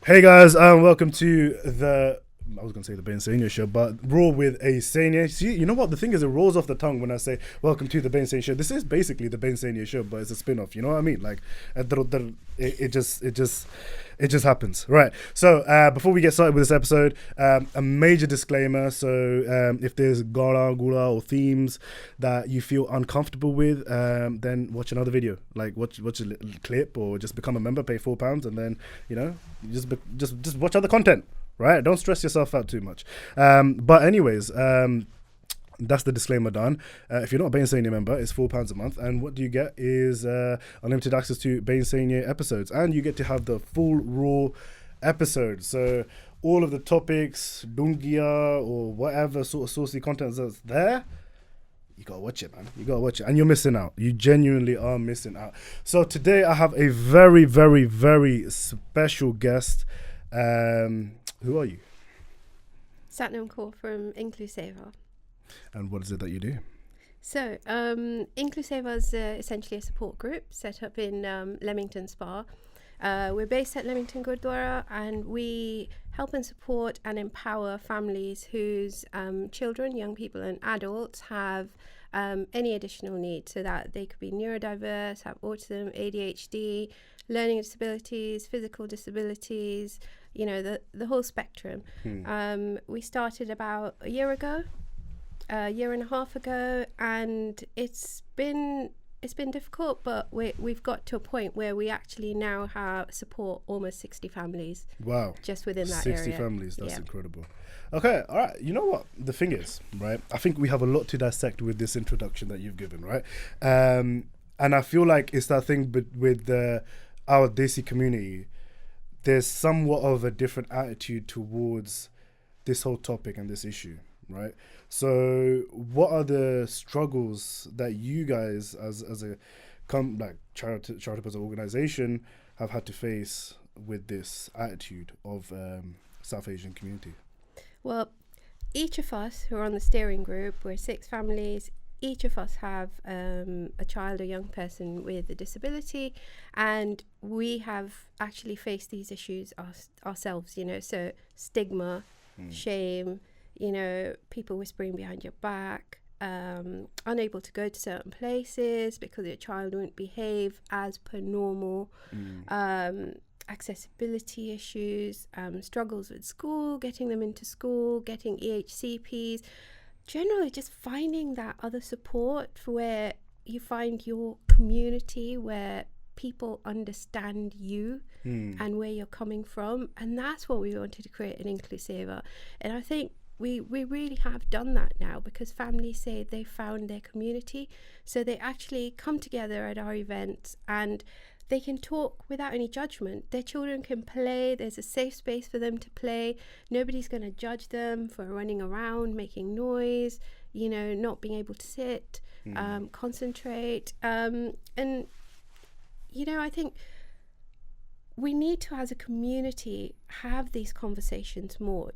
Hey guys, welcome to I was gonna say the Aysainye show, but Raw with Aysainye. See, you know what? The thing is, it rolls off the tongue when I say welcome to the Aysainye show. This is basically the Aysainye show, but it's a spin-off. You know what I mean? Like, it just happens, right? So before we get started with this episode, a major disclaimer. So if there's gula or themes that you feel uncomfortable with, then watch another video. Like watch a little clip, or just become a member, pay £4, and then just watch other content. Right, don't stress yourself out too much. But anyways, that's the disclaimer done. If you're not a Aysainye member, it's £4 a month, and what you get is unlimited access to Aysainye episodes, and you get to have the full raw episode. So all of the topics, dungia or whatever sort of saucy content that's there, you gotta watch it, man. You gotta watch it, and you're missing out. You genuinely are missing out. So today I have a very, very, very special guest. Who are you? Satnam from Incluseva. And what is it that you do? So, Incluseva is essentially a support group set up in Leamington Spa. We're based at Leamington Gurdwara, and we help and support and empower families whose children, young people and adults have any additional needs, so that they could be neurodiverse, have autism, ADHD, learning disabilities, physical disabilities, the whole spectrum. We started about a year and a half ago, and it's been difficult, but we've got to a point where we actually now support almost 60 families. Wow. Just within that 60 area. families, that's incredible. Okay, all right. You know what? The thing is, right, I think we have a lot to dissect with this introduction that you've given, right? And I feel like it's that thing with our Desi community. There's somewhat of a different attitude towards this whole topic and this issue, right? So what are the struggles that you guys as a charitable organization have had to face with this attitude of South Asian community? Well, each of us who are on the steering group, we're 6 families. Each of us have a child or young person with a disability, and we have actually faced these issues ourselves, so stigma, shame, people whispering behind your back, unable to go to certain places because your child won't behave as per normal, accessibility issues, struggles with school, getting them into school, getting EHCPs, generally just finding that other support where you find your community, where people understand you and where you're coming from. And that's what we wanted to create in Incluseva. And I think we really have done that now, because families say they found their community. So they actually come together at our events, and they can talk without any judgment. Their children can play. There's a safe space for them to play. Nobody's going to judge them for running around, making noise, not being able to sit, concentrate. And, I think we need to, as a community, have these conversations more.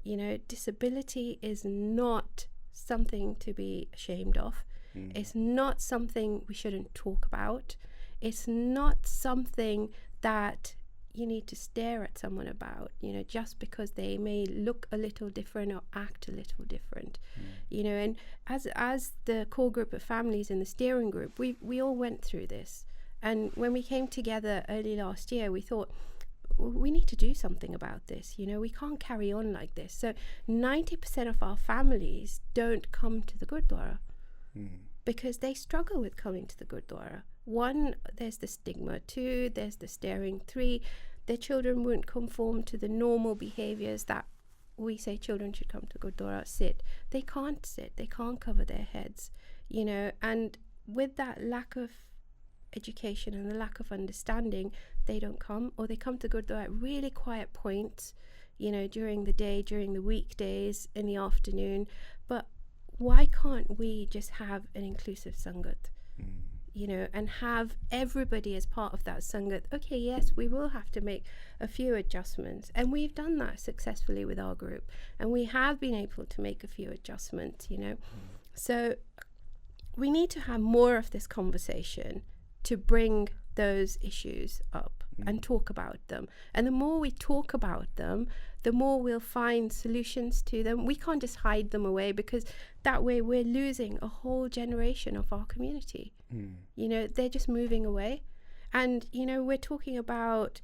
Disability is not something to be ashamed of. It's not something we shouldn't talk about. It's not something that you need to stare at someone about, just because they may look a little different or act a little different, and as the core group of families in the steering group, we all went through this. And when we came together early last year, we thought, we need to do something about this. We can't carry on like this. So 90% of our families don't come to the Gurdwara because they struggle with coming to the Gurdwara. 1, there's the stigma. 2, there's the staring. 3, their children won't conform to the normal behaviors that we say children should come to Gurdwara, sit. They can't sit. They can't cover their heads, and with that lack of education and the lack of understanding, they don't come, or they come to Gurdwara at really quiet points, during the day, during the weekdays, in the afternoon. But why can't we just have an inclusive Sangat? And have everybody as part of that Sangat. Okay, yes, we will have to make a few adjustments, and we've done that successfully with our group, and we have been able to make a few adjustments, So we need to have more of this conversation to bring those issues up. and talk about them. And the more we talk about them, the more we'll find solutions to them. We can't just hide them away, because that way we're losing a whole generation of our community. You know, they're just moving away. And, you know, we're talking about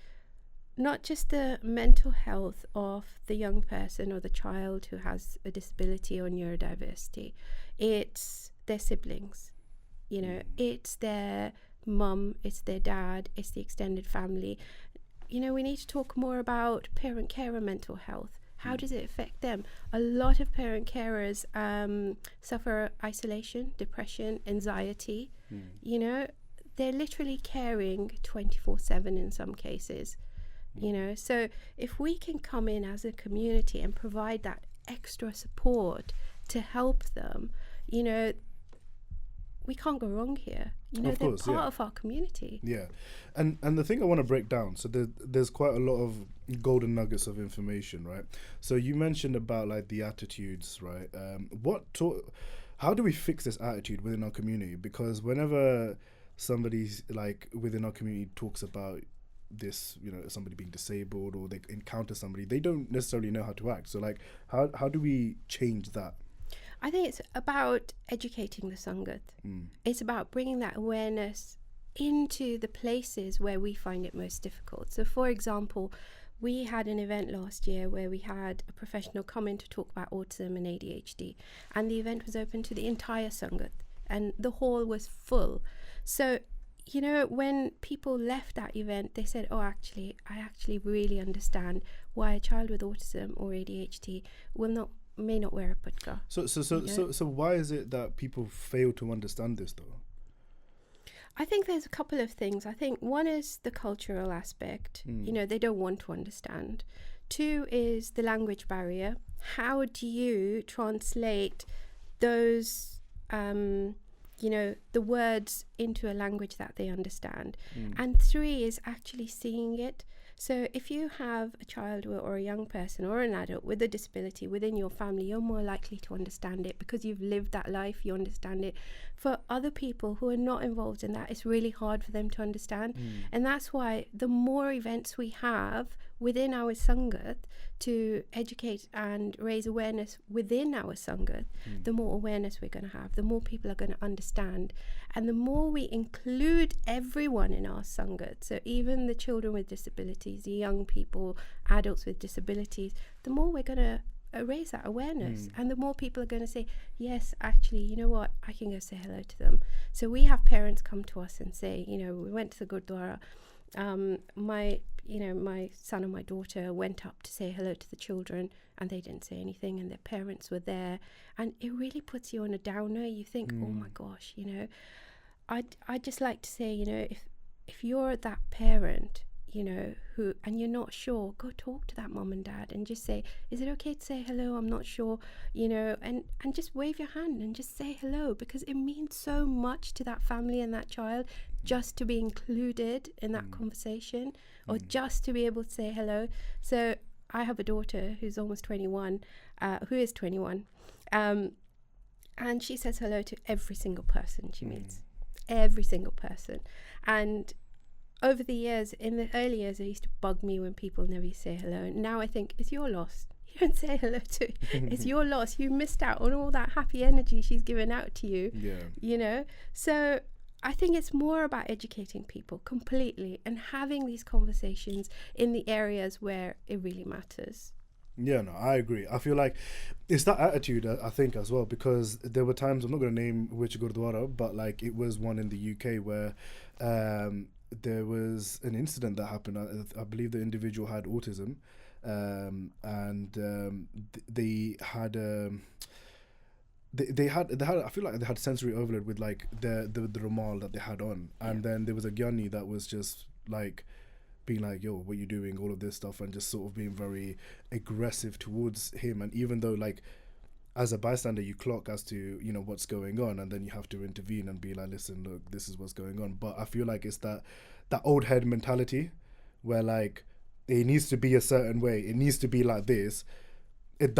not just the mental health of the young person or the child who has a disability or neurodiversity. It's their siblings, you know, it's their mum, it's their dad, it's the extended family. You know, we need to talk more about parent carer mental health. How does it affect them? A lot of parent carers suffer isolation, depression, anxiety. You know, they're literally caring 24/7 in some cases. You know, so if we can come in as a community and provide that extra support to help them, you know, we can't go wrong here. You know, they're part of our community. Yeah. And the thing I want to break down, so there's quite a lot of golden nuggets of information, right? So you mentioned about like the attitudes, right? How do we fix this attitude within our community? Because whenever somebody's like within our community talks about this, you know, somebody being disabled or they encounter somebody, they don't necessarily know how to act. So like how do we change that? I think it's about educating the Sangat. It's about bringing that awareness into the places where we find it most difficult. So for example, we had an event last year where we had a professional come in to talk about autism and ADHD, and the event was open to the entire Sangat and the hall was full. So, you know, when people left that event, they said, I actually really understand why a child with autism or ADHD may not wear a putka. So why is it that people fail to understand this though? I think there's a couple of things. I think one is the cultural aspect. You know, they don't want to understand. Two is the language barrier. How do you translate those you know, the words into a language that they understand? And three is actually seeing it. So if you have a child or a young person or an adult with a disability within your family, you're more likely to understand it because you've lived that life, you understand it. For other people who are not involved in that, it's really hard for them to understand. And that's why the more events we have within our Sangat to educate and raise awareness within our Sangat, the more awareness we're going to have, the more people are going to understand. And the more we include everyone in our Sangat, so even the children with disabilities, the young people, adults with disabilities, the more we're going to raise that awareness. And the more people are going to say, yes, actually, you know what, I can go say hello to them. So we have parents come to us and say, you know, we went to the Gurdwara, my son and my daughter went up to say hello to the children and they didn't say anything, and their parents were there, and it really puts you on a downer. You think, oh my gosh, you know, I'd just like to say, you know, if you're that parent, you know, who, and you're not sure, go talk to that mom and dad and just say, is it okay to say hello? I'm not sure, you know, and just wave your hand and just say hello, because it means so much to that family and that child just to be included in that conversation, or just to be able to say hello. So I have a daughter who's almost 21, who is 21, and she says hello to every single person she meets, every single person. And over the years, in the early years, it used to bug me when people never say hello. Now I think, it's your loss. You don't say hello to. It's your loss. You missed out on all that happy energy she's given out to you. Yeah. You know? So I think it's more about educating people completely and having these conversations in the areas where it really matters. Yeah, no, I agree. I feel like it's that attitude, I think, as well, because there were times, I'm not going to name which Gurdwara, but like it was one in the UK where there was an incident that happened. I believe the individual had autism, and they had I feel like they had sensory overload with like the Ramal that they had on, and then there was a Gyani that was just like being like, yo, what are you doing, all of this stuff, and just sort of being very aggressive towards him. And even though like as a bystander you clock as to, you know, what's going on, and then you have to intervene and be like, listen, look, this is what's going on. But I feel like it's that old head mentality where like it needs to be a certain way, it needs to be like this, it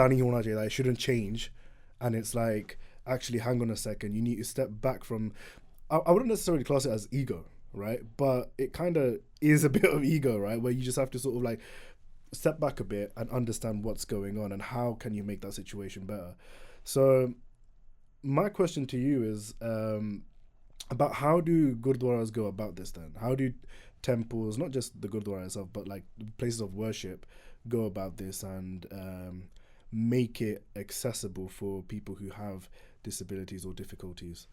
shouldn't change. And it's like, actually, hang on a second, you need to step back from, I wouldn't necessarily class it as ego, right? But it kind of is a bit of ego, right? Where you just have to sort of like step back a bit and understand what's going on and how can you make that situation better. So my question to you is about how do gurdwaras go about this then? How do temples, not just the gurdwara itself, but like places of worship, go about this and make it accessible for people who have disabilities or difficulties?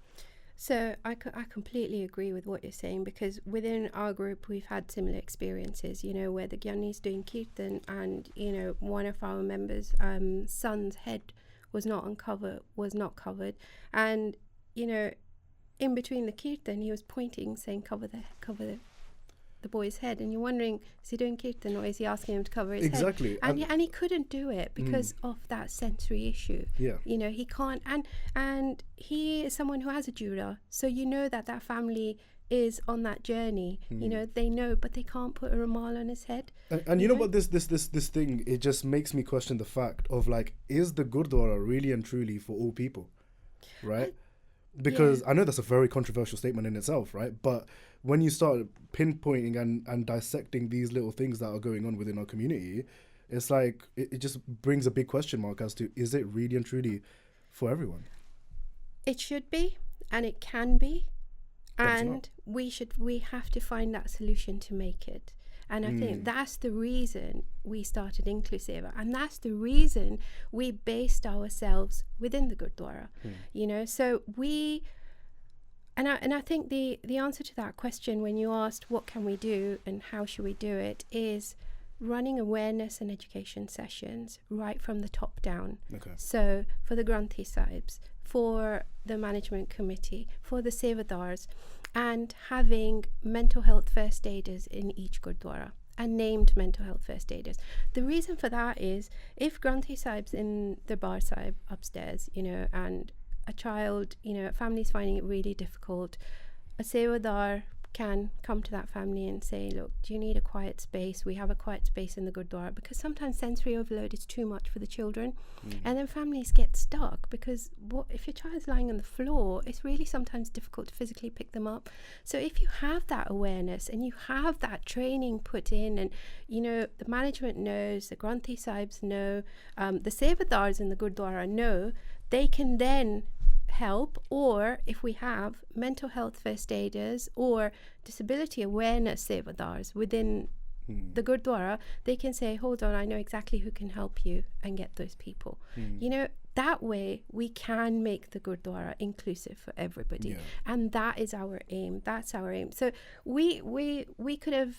So I completely agree with what you're saying, because within our group we've had similar experiences, you know, where the Gyani's doing kirtan and, you know, one of our members' son's head was not covered, and, you know, in between the kirtan he was pointing saying cover the boy's head, and you're wondering, is he doing kirtan or is he asking him to cover his head? Exactly. And he couldn't do it because of that sensory issue. Yeah. You know, he can't, and he is someone who has a jura, so you know that family is on that journey. You know, they know, but they can't put a rumal on his head. And you know what, this thing, it just makes me question the fact of like, is the gurdwara really and truly for all people, right? Because I know that's a very controversial statement in itself, right? But when you start pinpointing and dissecting these little things that are going on within our community, it's like it just brings a big question mark as to, is it really and truly for everyone? It should be, and it can be, But and we have to find that solution to make it. And I think that's the reason we started Incluseva, and that's the reason we based ourselves within the Gurdwara. You know, so we, and I think the answer to that question, when you asked what can we do and how should we do it, is running awareness and education sessions right from the top down. Okay. So for the Granthi Sahibs, for the management committee, for the Sevadars, and having mental health first aiders in each Gurdwara, and named mental health first aiders. The reason for that is, if Granthi Sahib's in the Bar Sahib upstairs, you know, and a child, you know, a family's finding it really difficult, a Sevadar can come to that family and say, look, do you need a quiet space? We have a quiet space in the Gurdwara, because sometimes sensory overload is too much for the children. And then families get stuck, because if your child's lying on the floor, it's really sometimes difficult to physically pick them up. So if you have that awareness and you have that training put in, and, you know, the management knows, the Granthi Sahibs know, the Sevadars in the Gurdwara know, they can then help. Or if we have mental health first aiders or disability awareness Sevadars within the Gurdwara, they can say, hold on, I know exactly who can help you, and get those people. You know, that way we can make the Gurdwara inclusive for everybody. And that is our aim. That's our aim. So we could have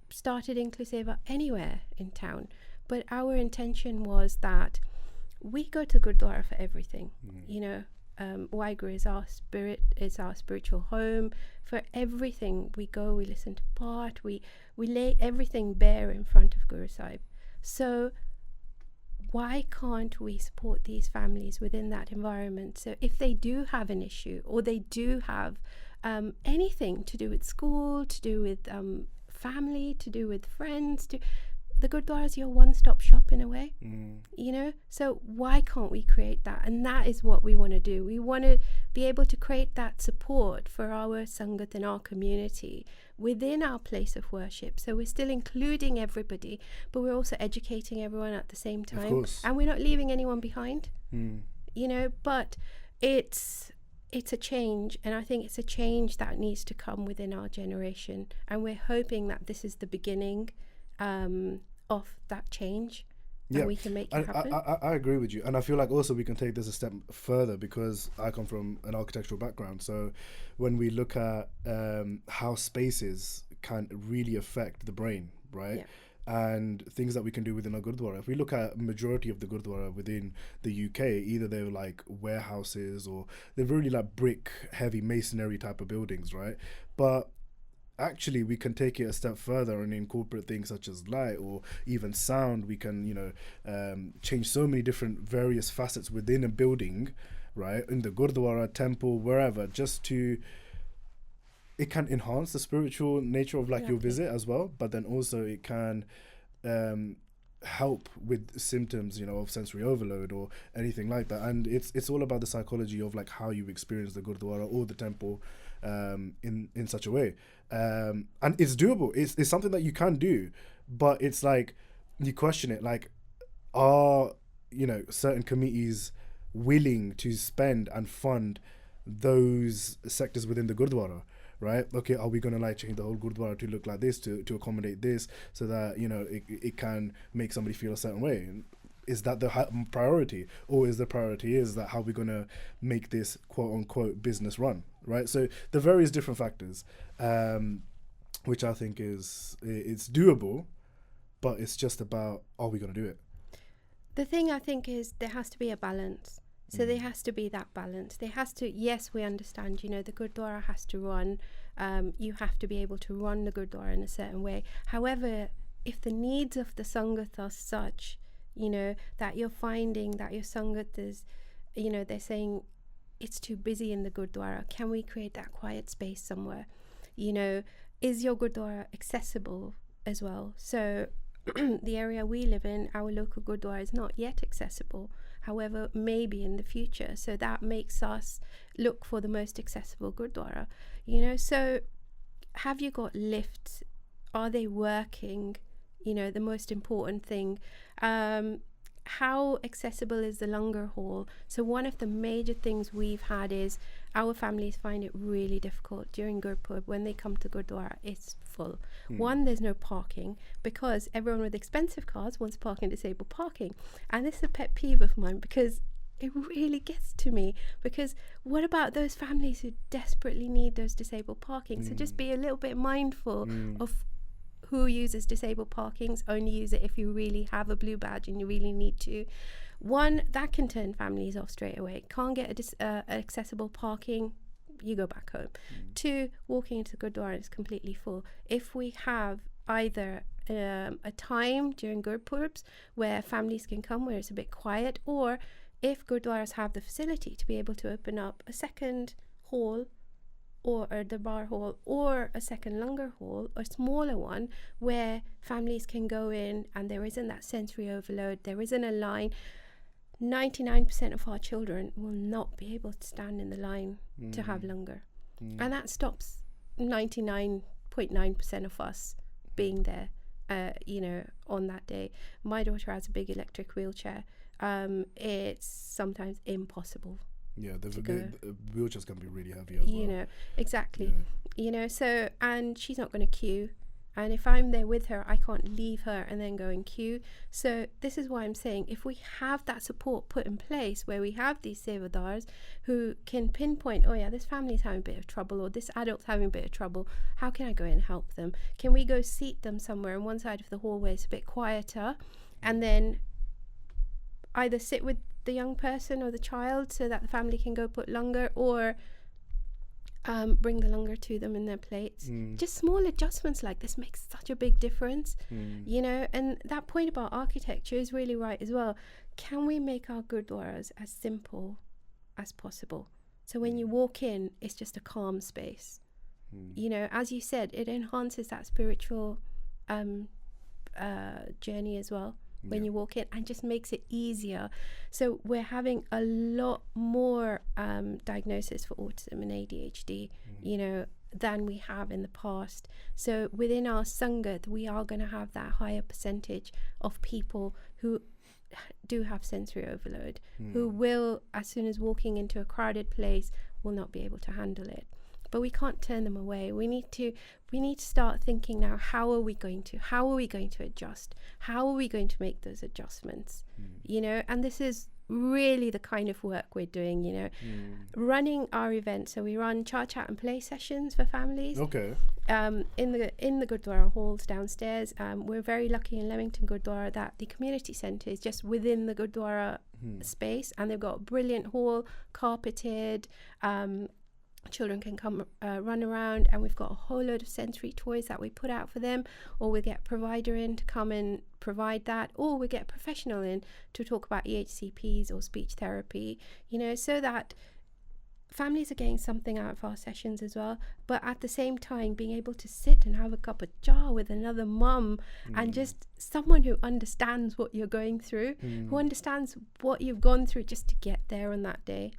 started Incluseva anywhere in town, but our intention was that we go to Gurdwara for everything. You know, Waheguru is our spirit, is our spiritual home. For everything we go, we listen to Path, we lay everything bare in front of Guru Sahib. So why can't we support these families within that environment? So if they do have an issue, or they do have anything to do with school, to do with family, to do with friends, the Gurdwara is your one-stop shop in a way. You know, so why can't we create that? And that is what we want to do. We want to be able to create that support for our Sangat in our community within our place of worship. So we're still including everybody, but we're also educating everyone at the same time. Of course. And we're not leaving anyone behind. You know, but it's a change, and I think it's a change that needs to come within our generation, and we're hoping that this is the beginning of that change, and we can make it happen. I agree with you, and I feel like also we can take this a step further, because I come from an architectural background. So when we look at how spaces can really affect the brain, right? And things that we can do within a Gurdwara. If we look at majority of the Gurdwara within the UK, either they're like warehouses, or they're really like brick heavy masonry type of buildings, right? But actually we can take it a step further and incorporate things such as light or even sound. We can, you know, change so many different various facets within a building, right, in the Gurdwara, temple, wherever, just to, it can enhance the spiritual nature of like your visit as well, but then also it can help with symptoms, you know, of sensory overload or anything like that. And it's all about the psychology of like how you experience the Gurdwara or the temple in such a way. And it's doable. It's something that you can do, but it's like you question it, like, are, you know, certain committees willing to spend and fund those sectors within the Gurdwara, right? Okay, are we going to like change the whole Gurdwara to look like this, to accommodate this, so that, you know, it can make somebody feel a certain way? Is that the priority, or is the priority is that how we're going to make this quote unquote business run, right? So the various different factors, which I think it's doable, but it's just about, are we going to do it? The thing I think is there has to be a balance. So there has to be that balance. There has to, yes, we understand, you know, the Gurdwara has to run. You have to be able to run the Gurdwara in a certain way. However, if the needs of the Sangat are such, you know, that you're finding that your Sangat is, you know, they're saying it's too busy in the Gurdwara, can we create that quiet space somewhere? You know, is your Gurdwara accessible as well? So the area we live in, our local Gurdwara is not yet accessible. However, maybe in the future. So that makes us look for the most accessible Gurdwara. You know, so have you got lifts? Are they working? You know, the most important thing. How accessible is the Langar Hall? So one of the major things we've had is our families find it really difficult during Gurpurb. When they come to Gurdwara, it's full. One, there's no parking, because everyone with expensive cars wants parking, disabled parking. And this is a pet peeve of mine, because it really gets to me, because what about those families who desperately need those disabled parking? So just be a little bit mindful of who uses disabled parkings. Only use it if you really have a blue badge and you really need to. One, that can turn families off straight away. Can't get accessible parking, you go back home. Two, walking into the Gurdwara is completely full. If we have either a time during Gurpurbs where families can come, where it's a bit quiet, or if Gurdwaras have the facility to be able to open up a second hall, or the bar hall, or a second Langar hall, a smaller one, where families can go in and there isn't that sensory overload, there isn't a line. 99% of our children will not be able to stand in the line to have Langar. And that stops 99.9% of us being there, you know, on that day. My daughter has a big electric wheelchair. It's sometimes impossible. Yeah, the wheelchairs can be really heavy as well. You know, exactly. Yeah. You know, so, and she's not going to queue. And if I'm there with her, I can't leave her and then go and queue. So this is why I'm saying, if we have that support put in place, where we have these sevadars who can pinpoint, oh yeah, this family's having a bit of trouble, or this adult's having a bit of trouble, how can I go and help them? Can we go seat them somewhere on one side of the hallway, it's a bit quieter, and then either sit with the young person or the child so that the family can go put Langar, or bring the Langar to them in their plates. Just small adjustments like this makes such a big difference, you know. And that point about architecture is really right as well. Can we make our Gurdwaras as simple as possible? So when you walk in, it's just a calm space. You know, as you said, it enhances that spiritual journey as well. When you walk in, and just makes it easier. So we're having a lot more diagnosis for autism and ADHD, you know, than we have in the past. So within our Sangat, we are going to have that higher percentage of people who do have sensory overload, who will, as soon as walking into a crowded place, will not be able to handle it. But we can't turn them away. We need to start thinking now, how are we going to adjust? How are we going to make those adjustments? You know, and this is really the kind of work we're doing, you know, running our events. So we run chat and play sessions for families. Okay. In the Gurdwara halls downstairs. We're very lucky in Leamington Gurdwara that the community centre is just within the Gurdwara space, and they've got a brilliant hall, carpeted. Children can come run around, and we've got a whole load of sensory toys that we put out for them, or we get a provider in to come and provide that, or we get a professional in to talk about EHCPs or speech therapy, you know, so that families are getting something out of our sessions as well, but at the same time being able to sit and have a cup of jar with another mum and just someone who understands what you're going through, who understands what you've gone through just to get there on that day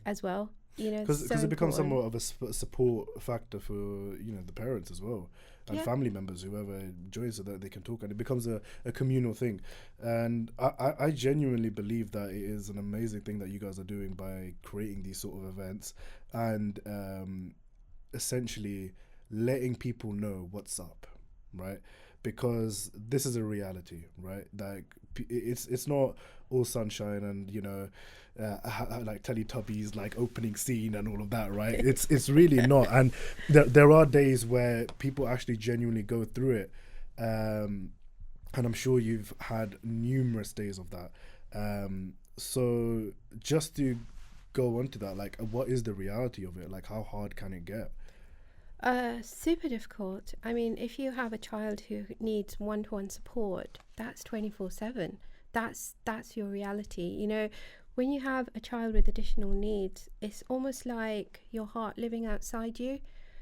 as well. Because it becomes somewhat of a support factor for the parents as well, and family members, whoever joins, so that they can talk, and it becomes a communal thing. And I genuinely believe that it is an amazing thing that you guys are doing by creating these sort of events and essentially letting people know what's up, right? Because this is a reality, right? Like it's not all sunshine and like Teletubbies, like opening scene and all of that, right? It's really not. And there are days where people actually genuinely go through it, and I'm sure you've had numerous days of that. So just to go on to that, like, what is the reality of it? Like, how hard can it get? Super difficult. I mean, if you have a child who needs one-to-one support, that's 24/7. That's your reality. When you have a child with additional needs, it's almost like your heart living outside you.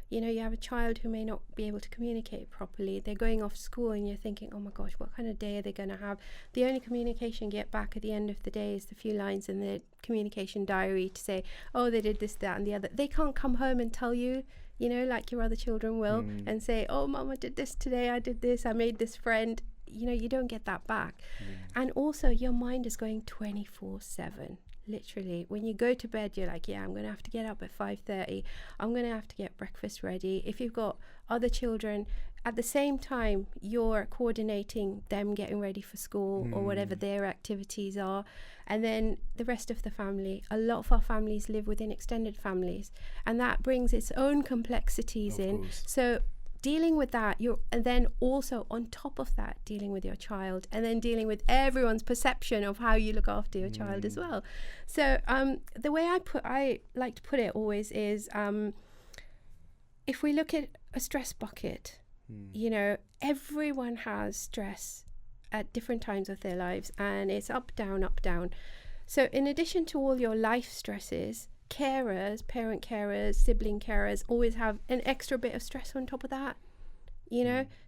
You have a child who may not be able to communicate properly. They're going off school and you're thinking, oh my gosh, what kind of day are they going to have? The only communication you get back at the end of the day is the few lines in the communication diary to say, oh, they did this, that and the other. They can't come home and tell you, like your other children will, and say, oh, Mama did this today, I did this, I made this friend. You don't get that back. And also your mind is going 24/7. Literally, when you go to bed, you're like, I'm going to have to get up at 5:30. I'm going to have to get breakfast ready. If you've got other children, at the same time, you're coordinating them getting ready for school or whatever their activities are. And then the rest of the family, a lot of our families live within extended families, and that brings its own complexities in. So dealing with that, and then also on top of that, dealing with your child, and then dealing with everyone's perception of how you look after your child as well. So the way I like to put it always is, if we look at a stress bucket, everyone has stress at different times of their lives, and it's up, down, up, down. So in addition to all your life stresses, carers, parent carers, sibling carers always have an extra bit of stress on top of that,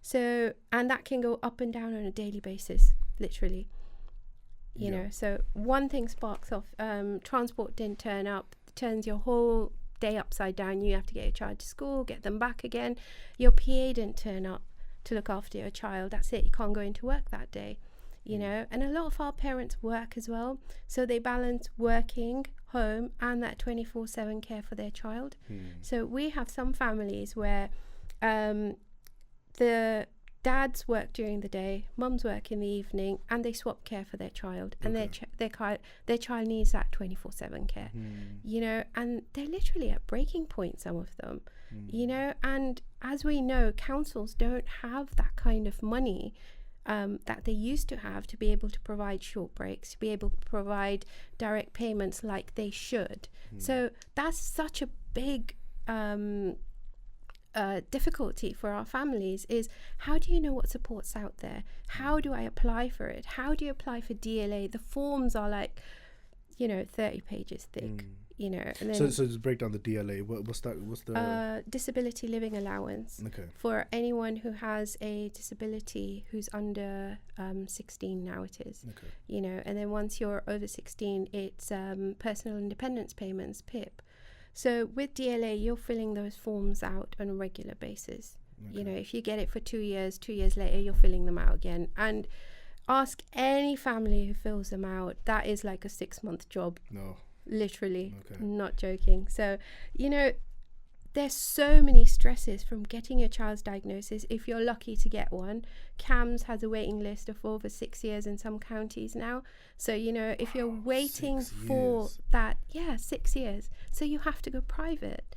so, and that can go up and down on a daily basis, literally, so one thing sparks off, transport didn't turn up, turns your whole day upside down. You have to get your child to school, get them back again. Your PA didn't turn up to look after your child, that's it, you can't go into work that day. And a lot of our parents work as well, so they balance working, home, and that 24/7 care for their child. So we have some families where the dads work during the day, mums work in the evening, and they swap care for their child, and their child needs that 24/7 care. And they're literally at breaking point, some of them. And as we know, councils don't have that kind of money that they used to have to be able to provide short breaks, to be able to provide direct payments like they should. So that's such a big difficulty for our families, is how do you know what support's out there? How do I apply for it? How do you apply for DLA? The forms are like 30 pages thick. And then so to break down the DLA, what's the disability living allowance for anyone who has a disability who's under 16 now it is. And then once you're over 16, it's personal independence payments, PIP. So with DLA, you're filling those forms out on a regular basis. If you get it for 2 years, 2 years later you're filling them out again. And ask any family who fills them out, that is like a 6-month job. No. Literally, not joking. So, there's so many stresses from getting your child's diagnosis. If you're lucky to get one, CAMS has a waiting list of over 6 years in some counties now. So, if you're waiting for that, 6 years. So you have to go private,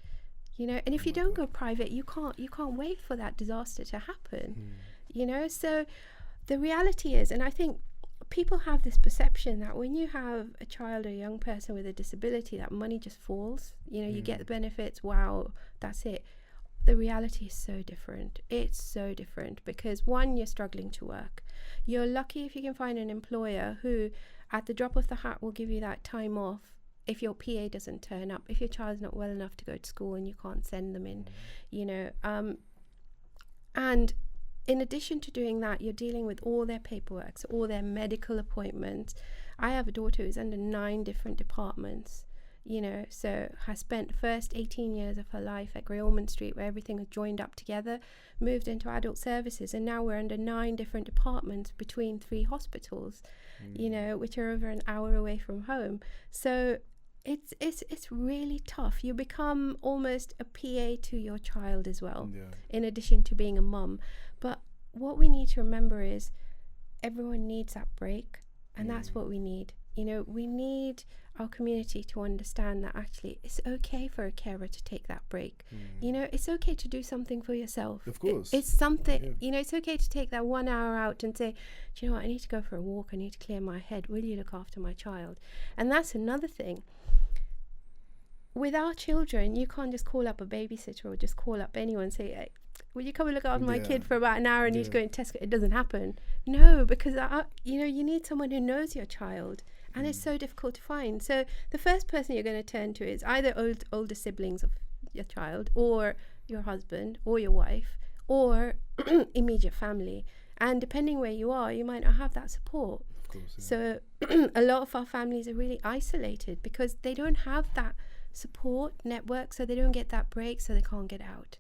and if you don't go private, you can't wait for that disaster to happen, So the reality is, and I think people have this perception that when you have a child or a young person with a disability, that money just falls. You get the benefits, wow, that's it. The reality is so different. It's so different because, one, you're struggling to work. You're lucky if you can find an employer who, at the drop of the hat, will give you that time off if your PA doesn't turn up, if your child's not well enough to go to school and you can't send them in, you know. And in addition to doing that, you're dealing with all their paperwork, so all their medical appointments. I have a daughter who's under 9 different departments, you know, so has spent the first 18 years of her life at Grey Ormond Street, where everything was joined up together, moved into adult services, and now we're under 9 different departments between 3 hospitals, you know, which are over an hour away from home. So it's really tough. You become almost a PA to your child as well, in addition to being a mum. But what we need to remember is everyone needs that break, and that's what we need. You know, we need our community to understand that actually it's okay for a carer to take that break. You know, it's okay to do something for yourself. Of course. It's something, you know, it's okay to take that 1 hour out and say, do you know what, I need to go for a walk, I need to clear my head. Will you look after my child? And that's another thing. With our children, you can't just call up a babysitter or just call up anyone and say, hey, will you come and look after my kid for about an hour? I need to go and Tesco. It doesn't happen. No, because you know, you need someone who knows your child, and it's so difficult to find. So the first person you're going to turn to is either older siblings of your child, or your husband, or your wife, or immediate family. And depending where you are, you might not have that support. Of course, So a lot of our families are really isolated because they don't have that support network, so they don't get that break, so they can't get out.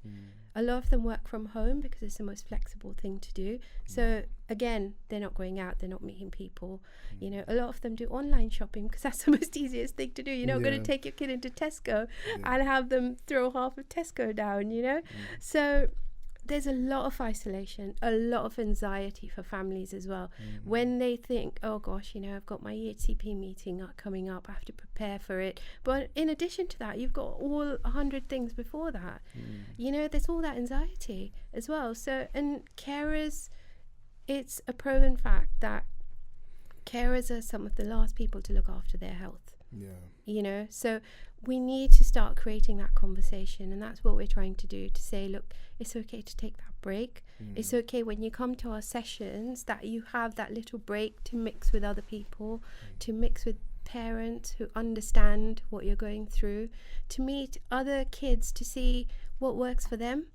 A lot of them work from home because it's the most flexible thing to do. So again, they're not going out, they're not meeting people. You know, a lot of them do online shopping because that's the most easiest thing to do. You're not going to take your kid into Tesco and have them throw half of Tesco down, you know. So there's a lot of isolation, a lot of anxiety for families as well. When they think, oh gosh, you know, I've got my EHCP meeting coming up, I have to prepare for it. But in addition to that, you've got all 100 things before that. You know, there's all that anxiety as well. So, and carers, it's a proven fact that carers are some of the last people to look after their health. You know, so we need to start creating that conversation, and that's what we're trying to do, to say, look, it's okay to take that break. It's okay when you come to our sessions that you have that little break to mix with other people, to mix with parents who understand what you're going through, to meet other kids to see what works for them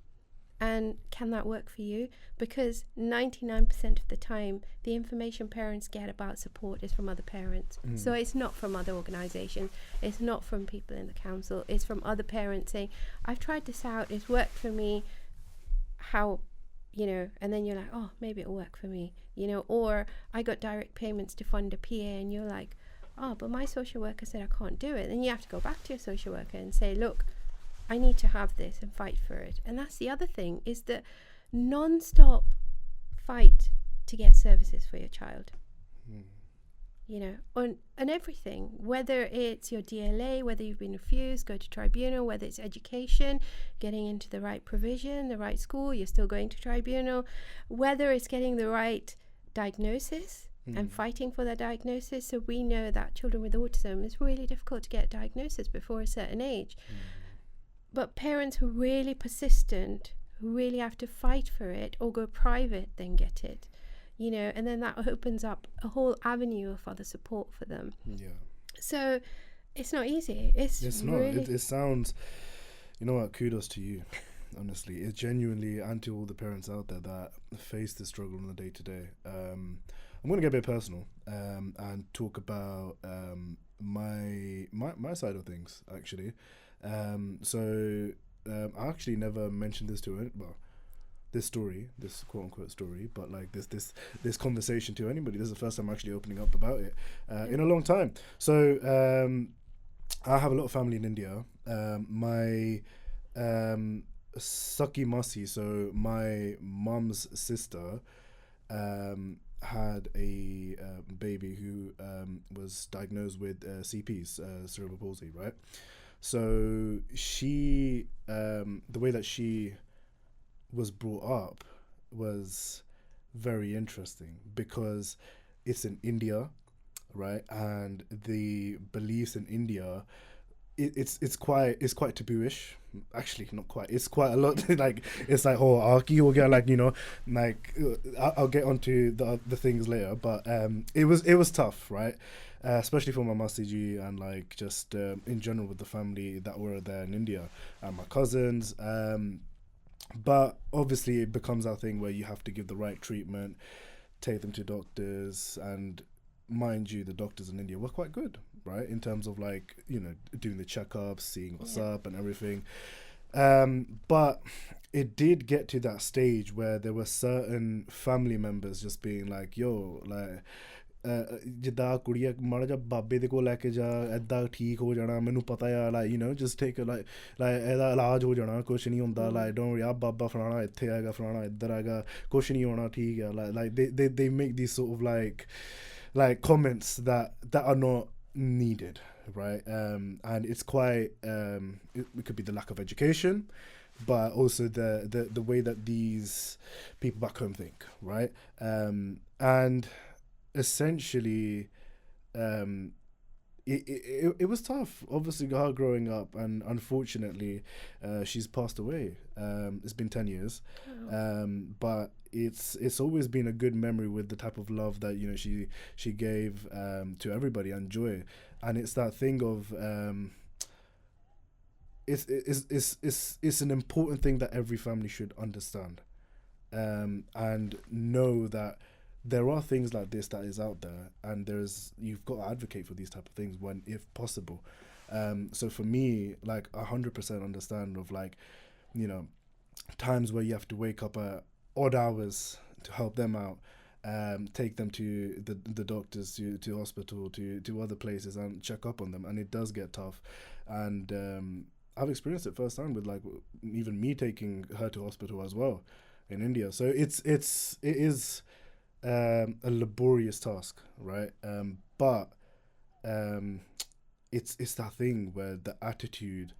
and can that work for you, because 99% of the time the information parents get about support is from other parents. So it's not from other organizations, it's not from people in the council, it's from other parents saying, I've tried this out, it's worked for me, how, you know, and then you're like, oh, maybe it'll work for me, you know. Or I got direct payments to fund a PA, and you're like, oh, but my social worker said I can't do it. Then you have to go back to your social worker and say, look, I need to have this, and fight for it. And that's the other thing, is the non-stop fight to get services for your child. You know, on everything, whether it's your DLA, whether you've been refused, go to tribunal, whether it's education, getting into the right provision, the right school, you're still going to tribunal, whether it's getting the right diagnosis and fighting for that diagnosis. So we know that children with autism, it's really difficult to get a diagnosis before a certain age. But parents who are really persistent, who really have to fight for it or go private, then get it, you know, and then that opens up a whole avenue of other support for them. So it's not easy. It's really not. It sounds, you know what, kudos to you, honestly. It's genuinely, and to all the parents out there that face this struggle on the day to day. I'm going to get a bit personal and talk about my side of things, actually. So I actually never mentioned this to it, well, this story, this quote unquote story, but like this conversation to anybody. This is the first time I'm actually opening up about it in a long time. So I have a lot of family in India. My Saki Masi, so my mum's sister, had a baby who was diagnosed with CPs, cerebral palsy, right? So she, the way that she was brought up was very interesting, because it's in India, right? And the beliefs in India, it's quite tabooish. Actually, not quite. It's quite a lot. Like it's like, oh, Aki, like, you know, like I'll get onto the things later. But it was tough, right? Especially for my Masiji and like just in general with the family that were there in India and my cousins. But obviously it becomes our thing where you have to give the right treatment, take them to doctors, and mind you, the doctors in India were quite good, right? In terms of like, you know, doing the checkups, seeing what's up and everything. But it did get to that stage where there were certain family members just being like, yo, like, ਜਿੱਦਾਂ ਕੁੜੀਆਂ ਮਾੜਾ ਜਿਹਾ ਬਾਬੇ ਦੇ ਕੋਲ ਲੈ ਕੇ ਜਾ ਏਦਾਂ ਠੀਕ ਹੋ ਜਾਣਾ ਮੈਨੂੰ ਪਤਾ ਆ like, you know, just take a like ਇਹਦਾ ਇਲਾਜ ਹੋ ਜਾਣਾ ਕੁਛ ਨਹੀਂ ਹੁੰਦਾ like don't worry, ਬਾਬਾ ਫਲਾਣਾ ਇੱਥੇ ਆਏਗਾ ਫਲਾਣਾ ਇੱਧਰ ਆਏਗਾ ਕੁਛ ਨਹੀਂ ਹੋਣਾ ਠੀਕ ਆ like they make these sort of like comments that are not needed, right? And it's quite it could be the lack of education, but also the way that these people back home think, right? And essentially it was tough, obviously, her growing up, and unfortunately she's passed away. It's been 10 years. But it's always been a good memory with the type of love that, you know, she gave to everybody and joy. And it's that thing of it's an important thing that every family should understand and know that there are things like this that is out there, and you've got to advocate for these type of things when, if possible. So for me, like 100% understand of like, you know, times where you have to wake up at odd hours to help them out, take them to the doctors, to hospital, to other places, and check up on them, and it does get tough. And I've experienced it firsthand with like even me taking her to hospital as well in India. So it is a laborious task, right? But it's that thing where the attitude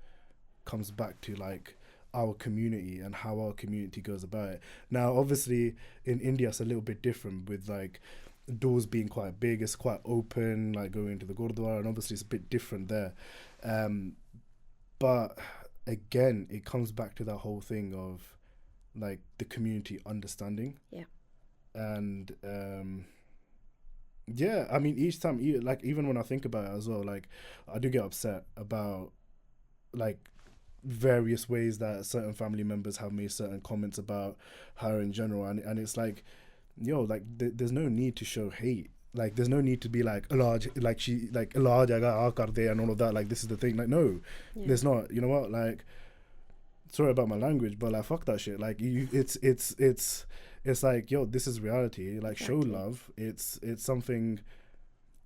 comes back to like our community and how our community goes about it. Now, obviously, in India, it's a little bit different with like doors being quite big. It's quite open, like going into the Gurdwara, and obviously it's a bit different there. But again, it comes back to that whole thing of like the community understanding. Yeah. And yeah, I mean, each time, like even when I think about it as well, like I do get upset about like various ways that certain family members have made certain comments about her in general, and it's like, yo, like there's no need to show hate. Like there's no need to be like large, like she like large and all of that. Like this is the thing. Like no, there's not. You know what? Like, sorry about my language, but like fuck that shit. Like it's like, yo, this is reality. Like exactly. Show love. It's something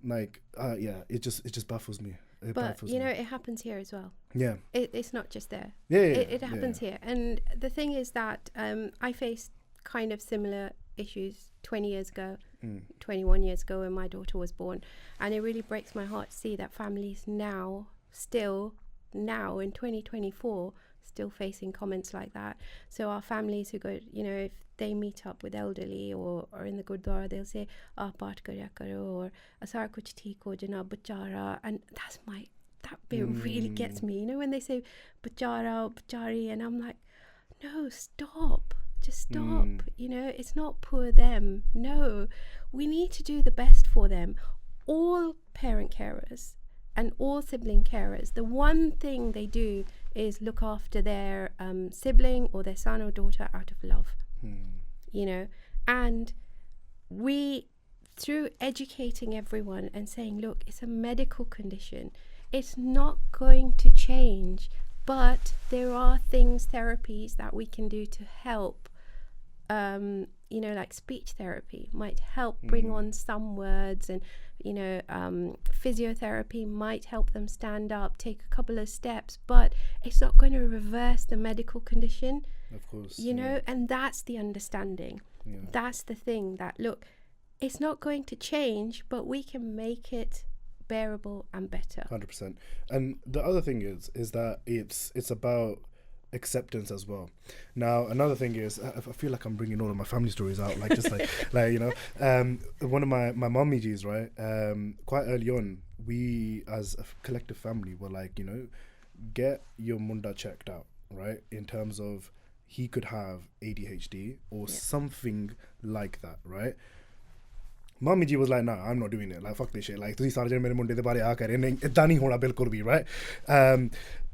like yeah. It just baffles me. But you know, it happens here as well. Yeah. It's not just there. Yeah. It happens here, and the thing is that I faced kind of similar issues 20 years ago, 21 years ago when my daughter was born, and it really breaks my heart to see that families now in 2024 still facing comments like that. So our families who go, you know, if they meet up with elderly or in the Gurdwara, they'll say, paat karya karo, or asar kuch theek ho jana bachara. And that bit really gets me, you know, when they say bachara or bachari, and I'm like, no, stop. Just stop. You know, it's not poor them. No, we need to do the best for them. All parent carers and all sibling carers, the one thing they do is look after their sibling or their son or daughter out of love. You know, and we, through educating everyone and saying, look, it's a medical condition, it's not going to change, but there are things, therapies that we can do to help. You know, like speech therapy might help bring on some words, and you know, physiotherapy might help them stand up, take a couple of steps, but it's not going to reverse the medical condition. Of course. You know, and that's the understanding. Yeah. That's the thing, that look, it's not going to change, but we can make it bearable and better. 100%. And the other thing is that it's about acceptance as well. Now, another thing is, I feel like I'm bringing all of my family stories out, like just like you know, one of my mummijis, right? Quite early on, we as a collective family were like, you know, get your munda checked out, right? In terms of he could have ADHD or something like that, right? Mommy G was like, nah, I'm not doing it. Like, fuck this shit. Like, right?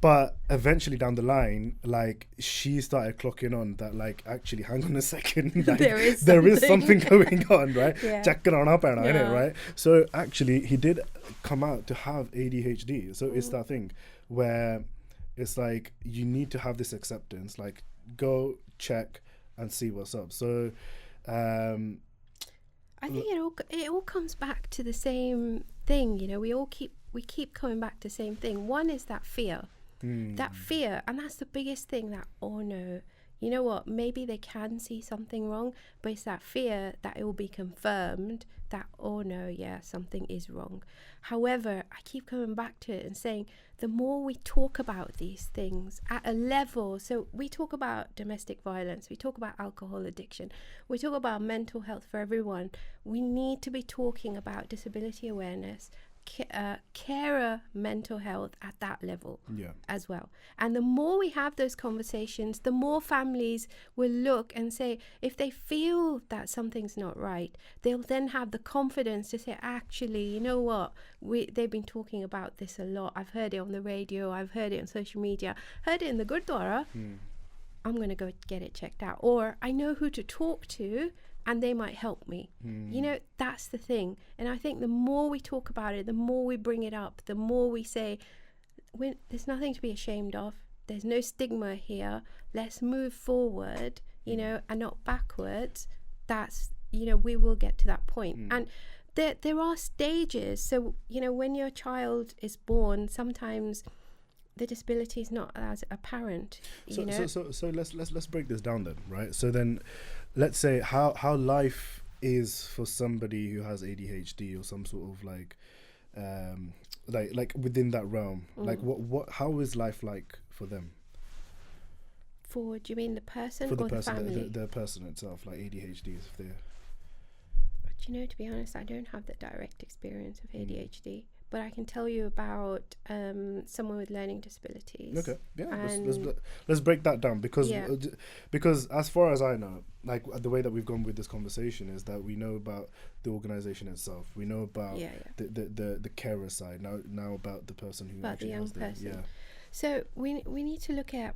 But eventually down the line, like, she started clocking on that, like, actually, hang on a second. Like, there is something going on, right? Check it on up, innit, right? So actually, he did come out to have ADHD. So it's that thing where it's like, you need to have this acceptance. Like, go check and see what's up. So, I think it all comes back to the same thing, you know. We keep coming back to the same thing. One is that fear, and that's the biggest thing. That, oh no, you know what? Maybe they can see something wrong, but it's that fear that it will be confirmed that, oh no, yeah, something is wrong. However, I keep coming back to it and saying, the more we talk about these things at a level, so we talk about domestic violence, we talk about alcohol addiction, we talk about mental health for everyone, we need to be talking about disability awareness, carer mental health at that level as well. And the more we have those conversations, the more families will look and say, if they feel that something's not right, they'll then have the confidence to say, actually, you know what, they've been talking about this a lot. I've heard it on the radio, I've heard it on social media, heard it in the Gurdwara. I'm going to go get it checked out. Or I know who to talk to, and they might help me. You know, that's the thing. And I think the more we talk about it, the more we bring it up, the more we say, there's nothing to be ashamed of. There's no stigma here. Let's move forward, you know, and not backwards. That's, you know, we will get to that point. And there are stages. So, you know, when your child is born, sometimes the disability is not as apparent. So let's break this down then, right? So then, let's say how life is for somebody who has ADHD or some sort of like within that realm. Like what how is life like for them? Do you mean the person for the or person, the family? the person itself, like ADHD, if they're. Do you know, to be honest, I don't have the direct experience of ADHD. But I can tell you about someone with learning disabilities. Okay, let's break that down because as far as I know, like the way that we've gone with this conversation is that we know about the organisation itself. We know about the carer side. Now about the person who about the young has person. So we need to look at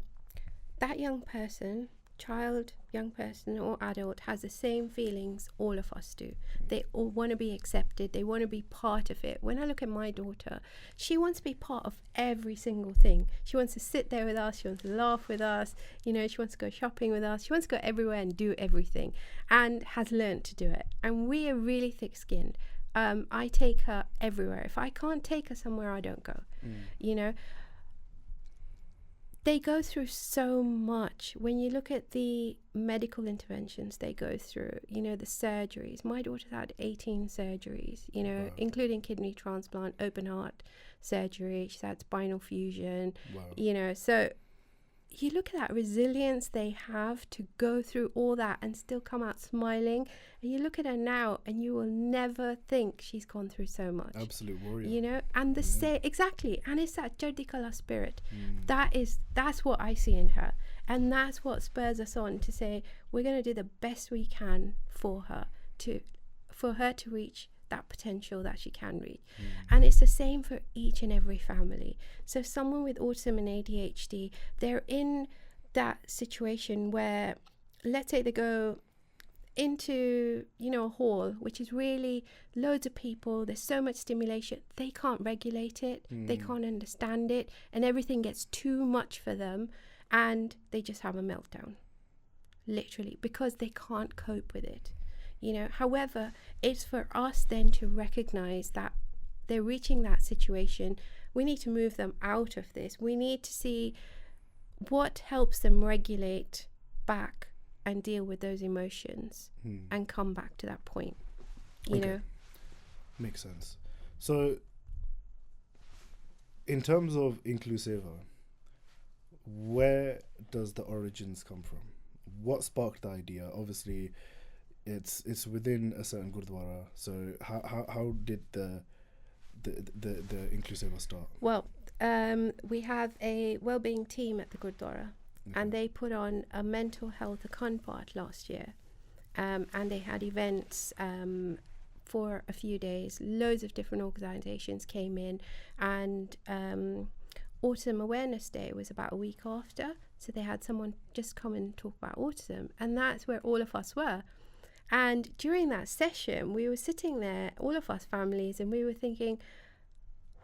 that young person. Child, young person or adult has the same feelings all of us do. They all want to be accepted. They want to be part of it. When I look at my daughter, she wants to be part of every single thing. She wants to sit there with us. She wants to laugh with us. You know, she wants to go shopping with us. She wants to go everywhere and do everything, and has learned to do it. And we are really thick-skinned. I take her everywhere. If I can't take her somewhere, I don't go. You know, they go through so much. When you look at the medical interventions they go through, you know, the surgeries. My daughter's had 18 surgeries, you know, including kidney transplant, open heart surgery. She's had spinal fusion, you know. So you look at that resilience they have to go through all that and still come out smiling. And you look at her now and you will never think she's gone through so much. Absolute warrior. You know, and exactly. And it's that Jardikala spirit. That's what I see in her. And that's what spurs us on to say, we're going to do the best we can for her to reach that potential that she can reach. And it's the same for each and every family. So someone with autism and ADHD, they're in that situation where, let's say they go into, you know, a hall which is really loads of people, there's so much stimulation, they can't regulate it, they can't understand it, and everything gets too much for them, and they just have a meltdown, literally, because they can't cope with it. You know, however, it's for us then to recognize that they're reaching that situation. We need to move them out of this. We need to see what helps them regulate back and deal with those emotions and come back to that point, you know. Makes sense. So in terms of Incluseva, where does the origins come from? What sparked the idea? Obviously it's within a certain Gurdwara. So how did the Incluseva start? Well, we have a wellbeing team at the Gurdwara, and they put on a mental health Akhand Path last year, and they had events for a few days. Loads of different organisations came in, and Autism Awareness Day was about a week after, so they had someone just come and talk about autism, and that's where all of us were. And during that session, we were sitting there, all of us families, and we were thinking,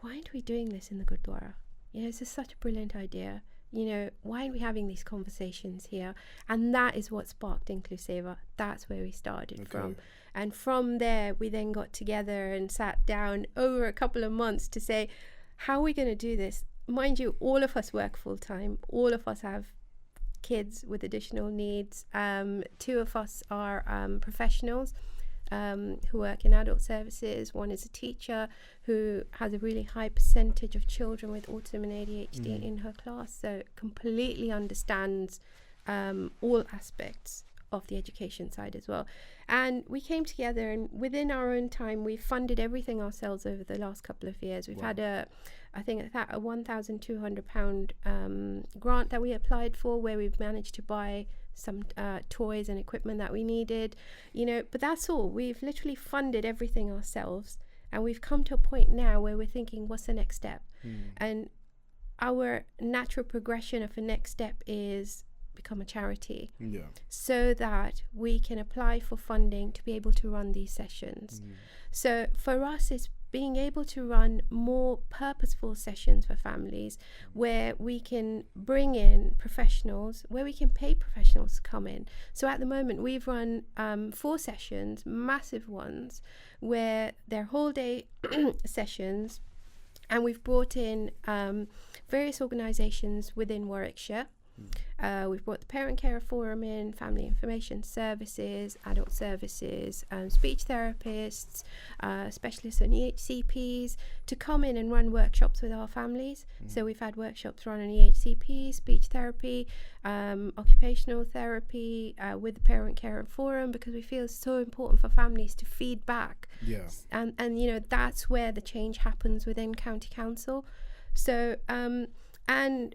why aren't we doing this in the Gurdwara? You know, this is such a brilliant idea. You know, why aren't we having these conversations here? And that is what sparked Incluseva. That's where we started from. And from there, we then got together and sat down over a couple of months to say, how are we going to do this? Mind you, all of us work full time. All of us have kids with additional needs. 2 of us are professionals who work in adult services. One is a teacher who has a really high percentage of children with autism and ADHD in her class, so completely understands all aspects of the education side as well. And we came together, and within our own time, we funded everything ourselves over the last couple of years. We've had a £1,200 grant that we applied for, where we've managed to buy some toys and equipment that we needed, you know, but that's all. We've literally funded everything ourselves, and we've come to a point now where we're thinking, what's the next step? And our natural progression of the next step is become a charity, so that we can apply for funding to be able to run these sessions. So for us, it's being able to run more purposeful sessions for families, where we can bring in professionals, where we can pay professionals to come in. So at the moment, we've run 4 sessions, massive ones, where they're whole day sessions, and we've brought in various organisations within Warwickshire. We've brought the Parent Care Forum in, Family Information Services, Adult Services, speech therapists, specialists on EHCPs to come in and run workshops with our families. So we've had workshops run on EHCP, speech therapy, occupational therapy with the Parent Care Forum, because we feel it's so important for families to feed back. And you know, that's where the change happens within County Council. So and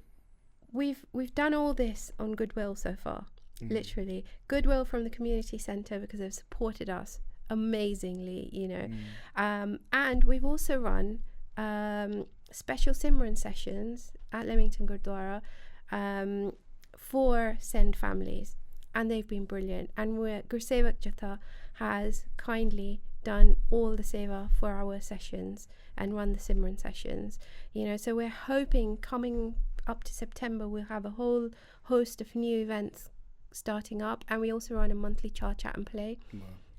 we've done all this on goodwill so far. Literally goodwill from the community centre, because they've supported us amazingly, you know. And we've also run special Simran sessions at Leamington Gurdwara for SEND families, and they've been brilliant. And Gursevak Jatha has kindly done all the seva for our sessions and run the Simran sessions, you know. So we're hoping coming up to September, we'll have a whole host of new events starting up, and we also run a monthly chat and play,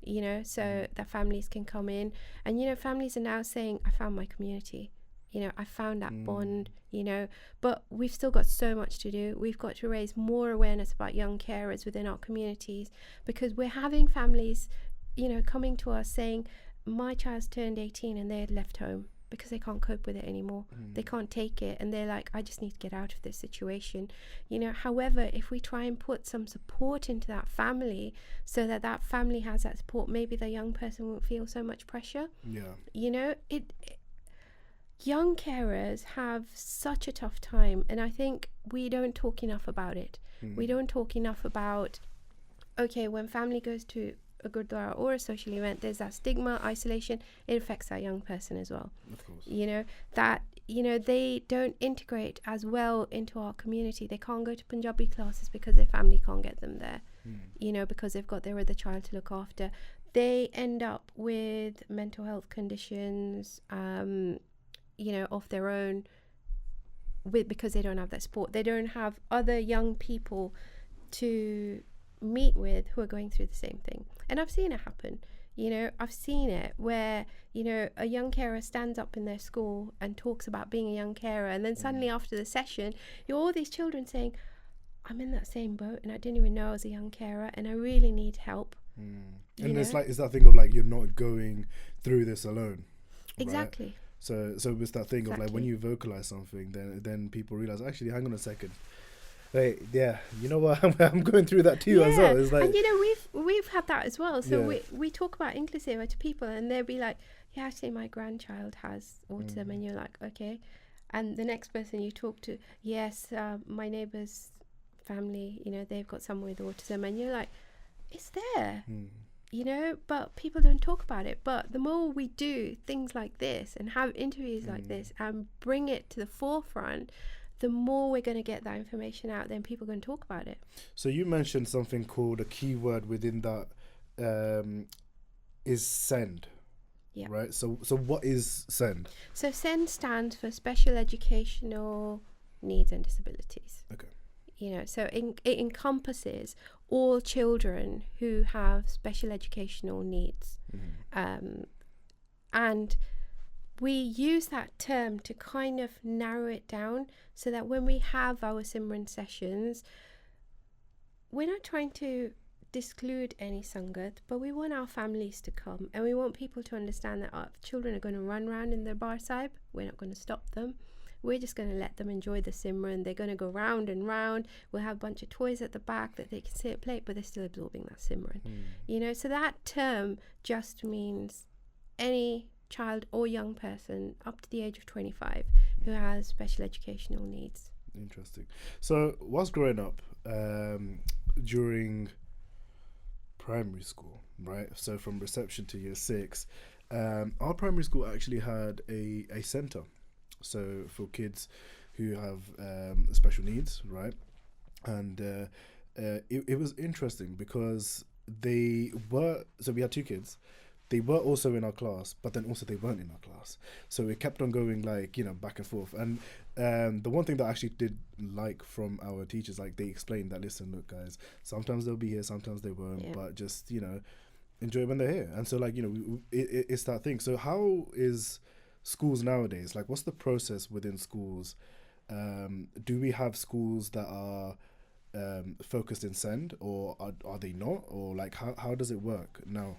you know, so that families can come in. And, you know, families are now saying, I found my community, you know, I found that bond, you know, but we've still got so much to do. We've got to raise more awareness about young carers within our communities, because we're having families, you know, coming to us saying, my child's turned 18 and they had left home because they can't cope with it anymore. They can't take it, and they're like, I just need to get out of this situation, you know. However, if we try and put some support into that family, so that that family has that support, maybe the young person won't feel so much pressure. You know, young carers have such a tough time, and I think we don't talk enough about it. We don't talk enough about, okay, when family goes to a Gurdwara or a social event, there's that stigma, isolation. It affects that young person as well. Of course. You know, that, you know, they don't integrate as well into our community. They can't go to Punjabi classes because their family can't get them there, you know, because they've got their other child to look after. They end up with mental health conditions, you know, of their own, because they don't have that support. They don't have other young people to meet with who are going through the same thing. And I've seen it happen, you know. I've seen it where, you know, a young carer stands up in their school and talks about being a young carer, and then suddenly after the session, you have all these children saying, I'm in that same boat and I didn't even know I was a young carer and I really need help. And it's like, it's that thing of like, you're not going through this alone. Exactly. Right? So it's that thing of like, when you vocalize something, then people realize, actually, hang on a second. Wait, yeah, you know what? I'm going through that too as well. It's like, and you know, we've had that as well. So we talk about Incluseva to people, and they'll be like, yeah, actually my grandchild has autism, and you're like, okay, And the next person you talk to, yes, my neighbour's family, you know, they've got someone with autism, and you're like, it's there, you know, but people don't talk about it. But the more we do things like this and have interviews like this and bring it to the forefront, the more we're going to get that information out, then people are going to talk about it. So you mentioned something called, a keyword within that is SEND. Yeah. Right. So what is SEND? So SEND stands for Special Educational Needs and Disabilities. Okay. You know, so it encompasses all children who have special educational needs. And we use that term to kind of narrow it down so that when we have our Simran sessions, we're not trying to disclude any Sangat, but we want our families to come, and we want people to understand that our children are going to run around in their bar sahib. We're not going to stop them. We're just going to let them enjoy the Simran. They're going to go round and round. We'll have a bunch of toys at the back that they can sit and play, but they're still absorbing that Simran. You know, so that term just means any child or young person up to the age of 25 who has special educational needs. Interesting. So whilst growing up, during primary school, right? So from reception to year 6, our primary school actually had a centre. So for kids who have special needs, right? And it was interesting because we had 2 kids. They were also in our class, but then also they weren't in our class. So it kept on going, like, you know, back and forth. And the one thing that I actually did like from our teachers, like, they explained that, listen, look, guys, sometimes they'll be here, sometimes they won't, but just, you know, enjoy when they're here. And so, like, you know, it's that thing. So how is schools nowadays? Like, what's the process within schools? Do we have schools that are focused in SEND, or are they not? Or, like, how does it work now?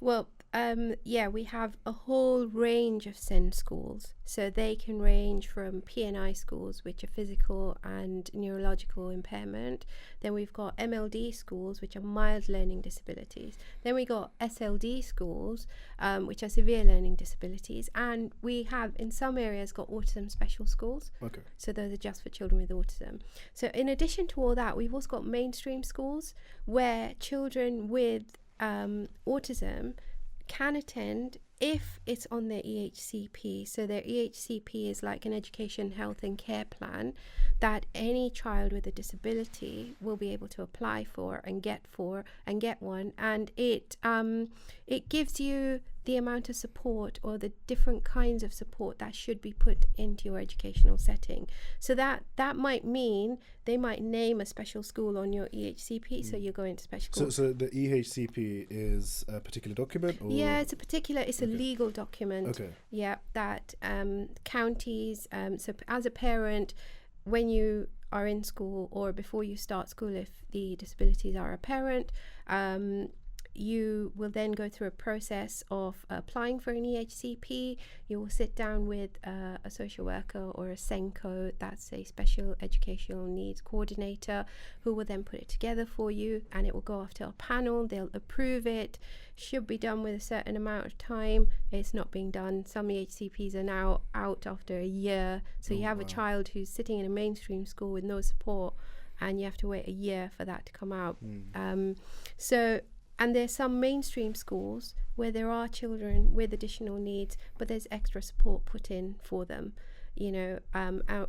Well, we have a whole range of SEND schools. So they can range from P&I schools, which are physical and neurological impairment. Then we've got MLD schools, which are mild learning disabilities. Then we got SLD schools, which are severe learning disabilities. And we have, in some areas, got autism special schools. Okay. So those are just for children with autism. So in addition to all that, we've also got mainstream schools where children with autism can attend if it's on their EHCP. So their EHCP is like an education, health and care plan that any child with a disability will be able to apply for and get one. And it gives you the amount of support or the different kinds of support that should be put into your educational setting. So that might mean they might name a special school on your EHCP, so you're going to special school. So the EHCP is a particular document? Or? Yeah, it's a legal document. Okay. Yeah, that counties, so as a parent, when you are in school or before you start school, if the disabilities are apparent, you will then go through a process of applying for an EHCP. You will sit down with a social worker or a SENCO, that's a special educational needs coordinator, who will then put it together for you, and it will go off to a panel. They'll approve it. Should be done with a certain amount of time. It's not being done. Some EHCPs are now out after a year. So you have a child who's sitting in a mainstream school with no support, and you have to wait a year for that to come out. And there's some mainstream schools where there are children with additional needs, but there's extra support put in for them, you know,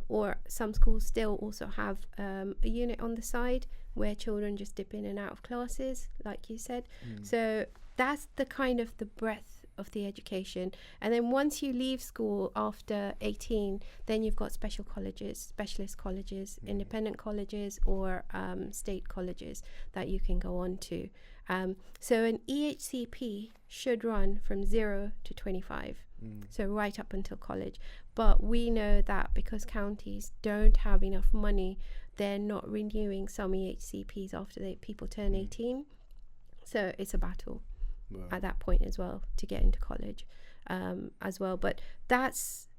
or some schools still also have a unit on the side where children just dip in and out of classes, like you said. So that's the kind of the breadth of the education. And then once you leave school after 18, then you've got special colleges, specialist colleges, independent colleges, or state colleges that you can go on to. So an EHCP should run from 0 to 25, so right up until college. But we know that because counties don't have enough money, they're not renewing some EHCPs after people turn 18. So it's a battle at that point as well to get into college as well. But that's,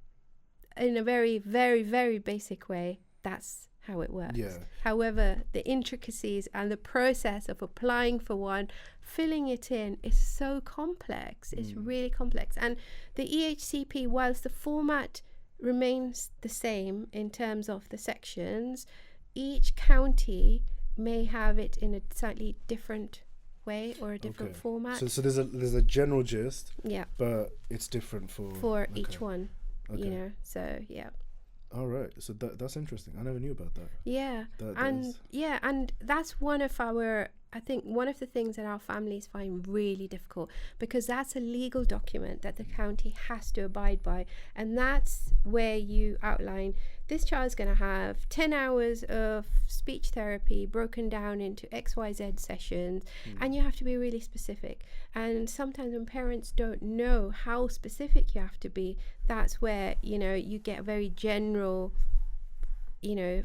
in a very, very, very basic way, that's how it works. However, the intricacies and the process of applying for one, filling it in, is so complex. It's really complex. And the EHCP, whilst the format remains the same in terms of the sections. Each county may have it in a slightly different way or a different format. So there's a general gist, yeah, but it's different for each one. Okay. You know, so yeah. All right, so that's interesting. I never knew about that. Yeah, That and is- yeah, and that's one of our, I think one of the things that our families find really difficult, because that's a legal document that the county has to abide by, and that's where you outline this child's going to have 10 hours of speech therapy broken down into XYZ sessions, and you have to be really specific. And sometimes when parents don't know how specific you have to be, that's where, you know, you get a very general, you know,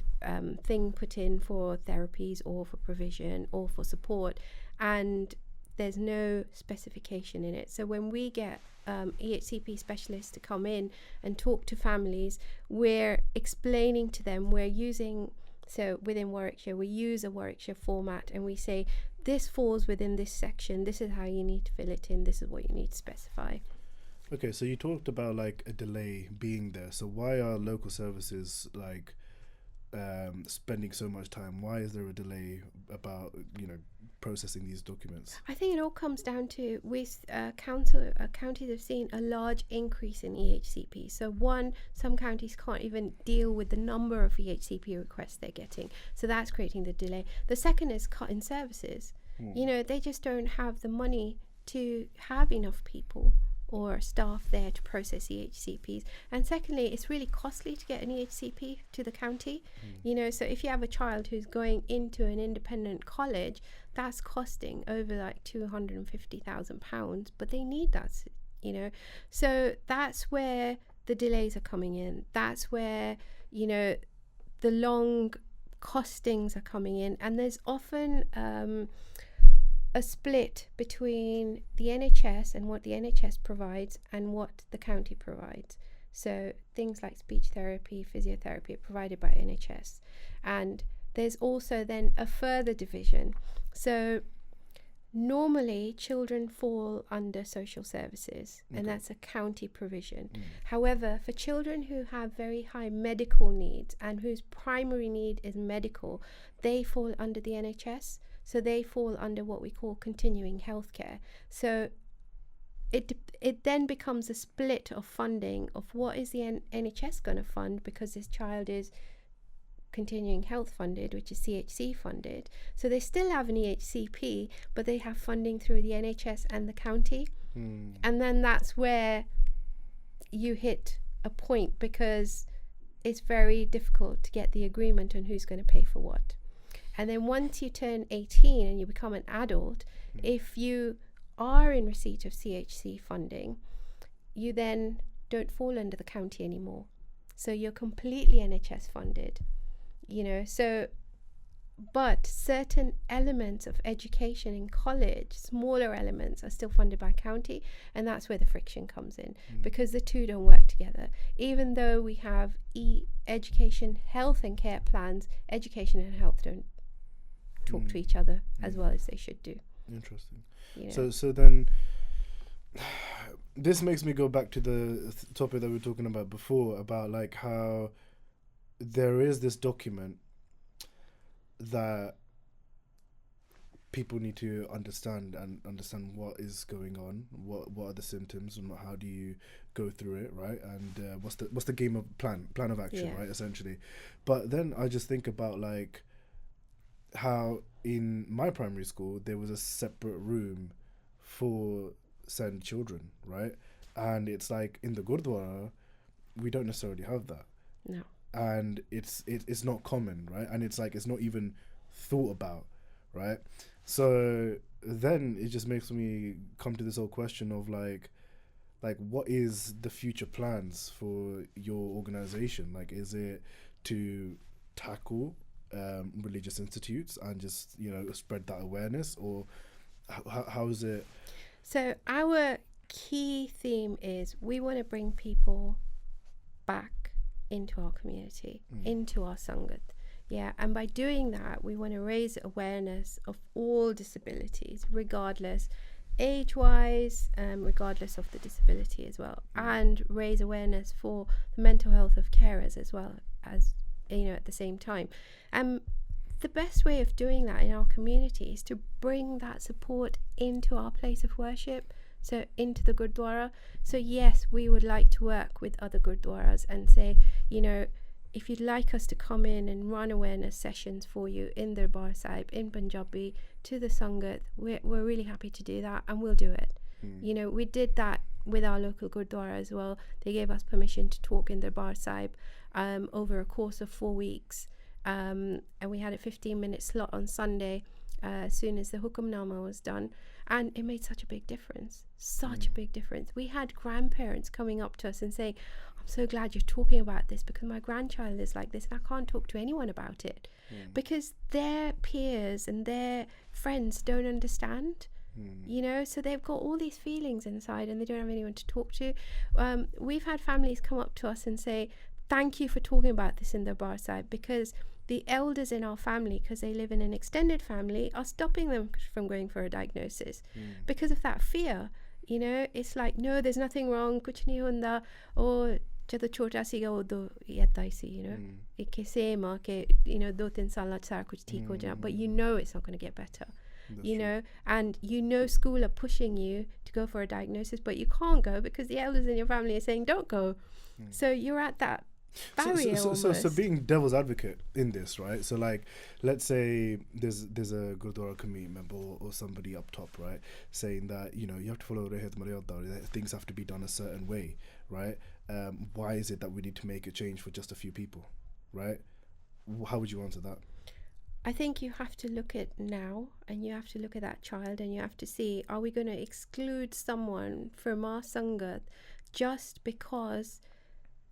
thing put in for therapies or for provision or for support, and there's no specification in it. So when we get EHCP specialists to come in and talk to families, we're explaining to them, we're using, so within Warwickshire, we use a Warwickshire format, and we say, this falls within this section, this is how you need to fill it in, this is what you need to specify. Okay, so you talked about like a delay being there. So why are local services like spending so much time? Why is there a delay about, you know, processing these documents? I think it all comes down to, with counties have seen a large increase in EHCP. So one, some counties can't even deal with the number of EHCP requests they're getting. So that's creating the delay. The second is cut in services. You know, they just don't have the money to have enough people or staff there to process EHCPs. And secondly, it's really costly to get an EHCP to the county. You know, so if you have a child who's going into an independent college, that's costing over like £250,000, but they need that, you know. So that's where the delays are coming in. That's where, you know, the long costings are coming in. And there's often a split between the NHS and what the NHS provides and what the county provides. So things like speech therapy, physiotherapy are provided by NHS. And there's also then a further division. So normally children fall under social services, and that's a county provision. However, for children who have very high medical needs and whose primary need is medical, they fall under the NHS. So they fall under what we call continuing healthcare. So it then becomes a split of funding of what is the NHS going to fund, because this child is continuing health funded, which is CHC funded. So they still have an EHCP, but they have funding through the NHS and the county. And then that's where you hit a point, because it's very difficult to get the agreement on who's going to pay for what. And then once you turn 18 and you become an adult, if you are in receipt of CHC funding, you then don't fall under the county anymore. So you're completely NHS funded, you know. So, but certain elements of education in college, smaller elements, are still funded by county, and that's where the friction comes in, because the two don't work together. Even though we have education, health and care plans, education and health don't talk to each other as well as they should do. Interesting. You know? So then this makes me go back to the topic that we were talking about before, about like how there is this document that people need to understand what is going on, what are the symptoms, and how do you go through it, right? And what's the game of plan of action, right, essentially. But then I just think about like how in my primary school there was a separate room for certain children, right? And it's like in the Gurdwara we don't necessarily have that. No. And it's not common, right? And it's like it's not even thought about, right? So then it just makes me come to this whole question of like what is the future plans for your organization? Like, is it to tackle religious institutes and just, you know, spread that awareness, or how is it? So our key theme is we want to bring people back into our community, into our Sangat. Yeah, and by doing that, we want to raise awareness of all disabilities, regardless age-wise, regardless of the disability as well, and raise awareness for the mental health of carers as well, as at the same time. The best way of doing that in our community is to bring that support into our place of worship, so into the Gurdwara. So yes, we would like to work with other Gurdwaras and say, if you'd like us to come in and run awareness sessions for you in Darbar Sahib, in Punjabi, to the Sangat, we're really happy to do that, and we'll do it. We did that with our local Gurdwara as well. They gave us permission to talk in Darbar Sahib over a course of 4 weeks. And we had a 15-minute slot on Sunday as soon as the Hukamnama was done. And it made such a big difference. Such a big difference. We had grandparents coming up to us and saying, I'm so glad you're talking about this because my grandchild is like this and I can't talk to anyone about it. Because their peers and their friends don't understand. So they've got all these feelings inside and they don't have anyone to talk to. We've had families come up to us and say, thank you for talking about this in the Darbar Sahib, because the elders in our family, because they live in an extended family, are stopping them from going for a diagnosis because of that fear. It's like, no, there's nothing wrong, kuch nahi hunda, or jado chota siga udo yada hi si, ikke same ke 2-3 saal nach sara kuch theek ho jana, but it's not going to get better. And school are pushing you to go for a diagnosis, but you can't go because the elders in your family are saying don't go. So you're at that barrier. So being devil's advocate in this, right? So like, let's say there's a Gurdwara committee member or somebody up top, right, saying that you have to follow Rehat Maryada, things have to be done a certain way, right? Why is it that we need to make a change for just a few people, right? How would you answer that? I think you have to look at now, and you have to look at that child, and you have to see, are we going to exclude someone from our Sangat just because,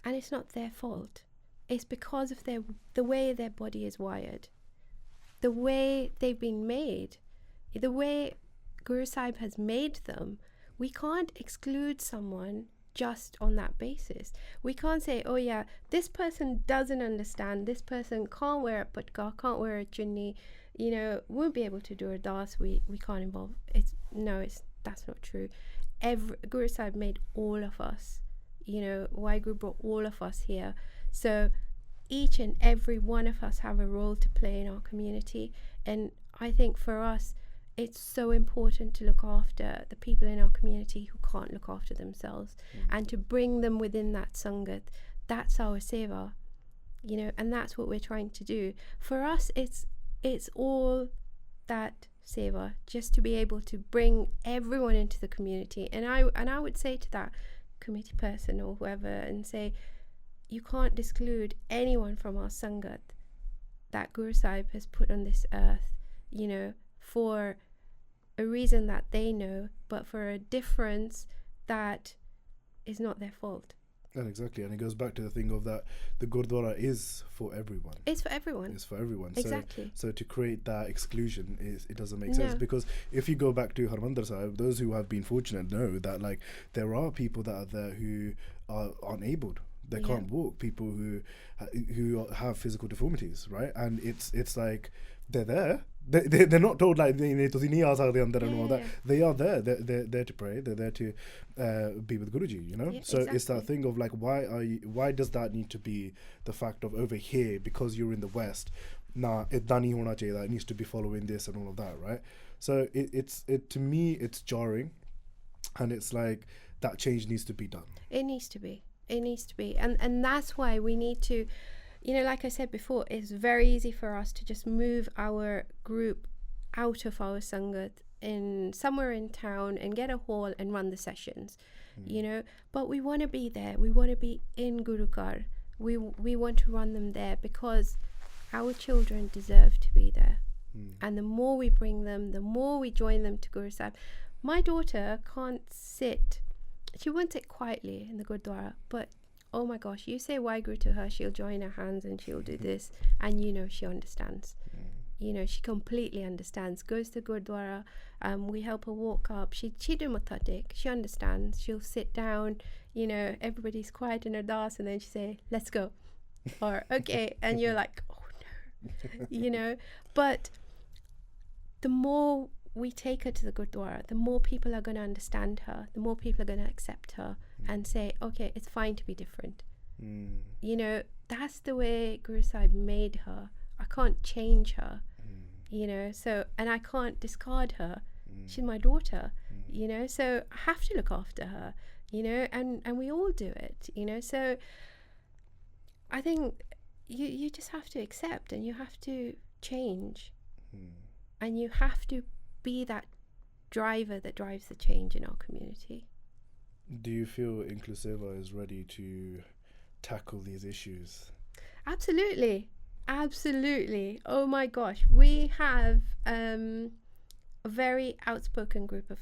and it's not their fault, it's because of the way their body is wired, the way they've been made, the way Guru Sahib has made them. We can't exclude someone just on that basis. We can't say, oh yeah, this person doesn't understand, this person can't wear a patka, can't wear a chunni, won't be able to do a das, we can't involve. That's not true. Guru Sahib made all of us, Waheguru brought all of us here, so each and every one of us have a role to play in our community. And I think for us, it's so important to look after the people in our community who can't look after themselves, and to bring them within that Sangat. That's our seva, and that's what we're trying to do. For us, it's all that seva, just to be able to bring everyone into the community. And I would say to that committee person or whoever, and say, you can't exclude anyone from our Sangat that Guru Sahib has put on this earth, for a reason that they know, but for a difference that is not their fault. And exactly, and it goes back to the thing of that the Gurdwara is for everyone. It's for everyone. It's for everyone. Exactly. So to create that exclusion, it doesn't make sense, because if you go back to Harmandir Sahib, those who have been fortunate know that like there are people that are there who are unable. They can't walk. People who have physical deformities, right? And it's like they're there. They're not told like ਤੁਸੀਂ ਨਹੀਂ ਆ ਸਕਦੇ ਅੰਦਰ and all that. They are there. They're there to pray. They're there to be with Guruji. So exactly. It's that thing of like, why does that need to be the fact of over here because you're in the West? Nah, itda nahi hona chahiye. It needs to be following this and all of that, right? So it to me it's jarring, and it's like that change needs to be done. It needs to be. And that's why we need to, like I said before, it's very easy for us to just move our group out of our Sangat in somewhere in town and get a hall and run the sessions, but we want to be there. We want to be in Gurukar. We want to run them there because our children deserve to be there. And the more we bring them, the more we join them to Guru Sahib. My daughter can't sit. She won't sit quietly in the Gurdwara, but oh my gosh, you say Waheguru to her, she'll join her hands and she'll do this, and she understands. She completely understands. Goes to Gurdwara, we help her walk up. She do matha tek. She understands. She'll sit down. Everybody's quiet in her das, and then she say, "Let's go," or "Okay," and you're like, "Oh no," But the more we take her to the Gurdwara, the more people are going to understand her, the more people are going to accept her and say, okay, it's fine to be different. You know, that's the way Guru Sahib made her. I can't change her, you know, so, and I can't discard her. She's my daughter, you know, so I have to look after her, you know, and we all do it, you know. So I think you just have to accept, and you have to change, and you have to be that driver that drives the change in our community. Do you feel Incluseva is ready to tackle these issues? Absolutely. Oh my gosh, we have a very outspoken group of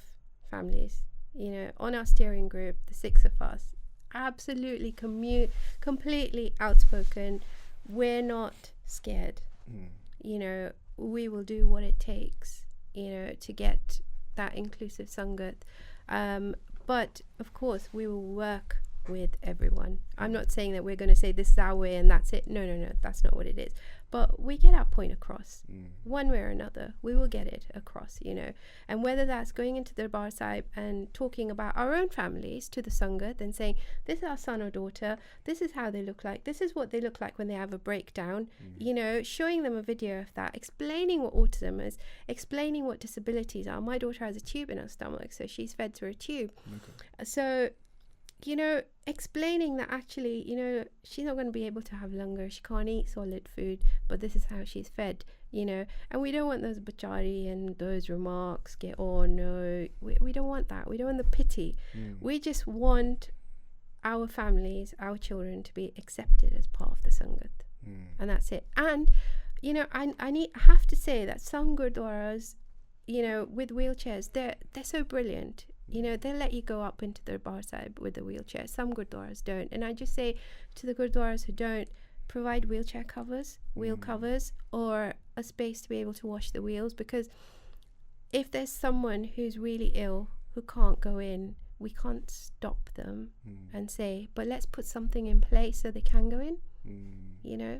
families, you know, on our steering group, the 6 of us, absolutely completely outspoken. We're not scared. You know, we will do what it takes, you know, to get that inclusive Sangat. But of course, we will work with everyone. I'm not saying that we're going to say this is our way and that's it. No, that's not what it is. But we get our point across one way or another. We will get it across, you know. And whether that's going into the Bar Sahib and talking about our own families to the Sangat and saying, this is our son or daughter, this is how they look like, this is what they look like when they have a breakdown, you know, showing them a video of that, explaining what autism is, explaining what disabilities are. My daughter has a tube in her stomach, so she's fed through a tube. So, you know, explaining that actually, you know, she's not going to be able to have langar, she can't eat solid food, but this is how she's fed, you know. And we don't want those bachari and those remarks, get, oh no, we don't want that. We don't want the pity. We just want our families, our children to be accepted as part of the Sangat. And that's it. And, you know, I have to say that some Gurdwaras, you know, with wheelchairs, they're so brilliant. You know, they'll let you go up into the Bar Sahib with a wheelchair. Some Gurdwaras don't. And I just say to the Gurdwaras who don't, provide wheelchair covers, wheel covers, or a space to be able to wash the wheels. Because if there's someone who's really ill who can't go in, we can't stop them and say, but let's put something in place so they can go in. You know,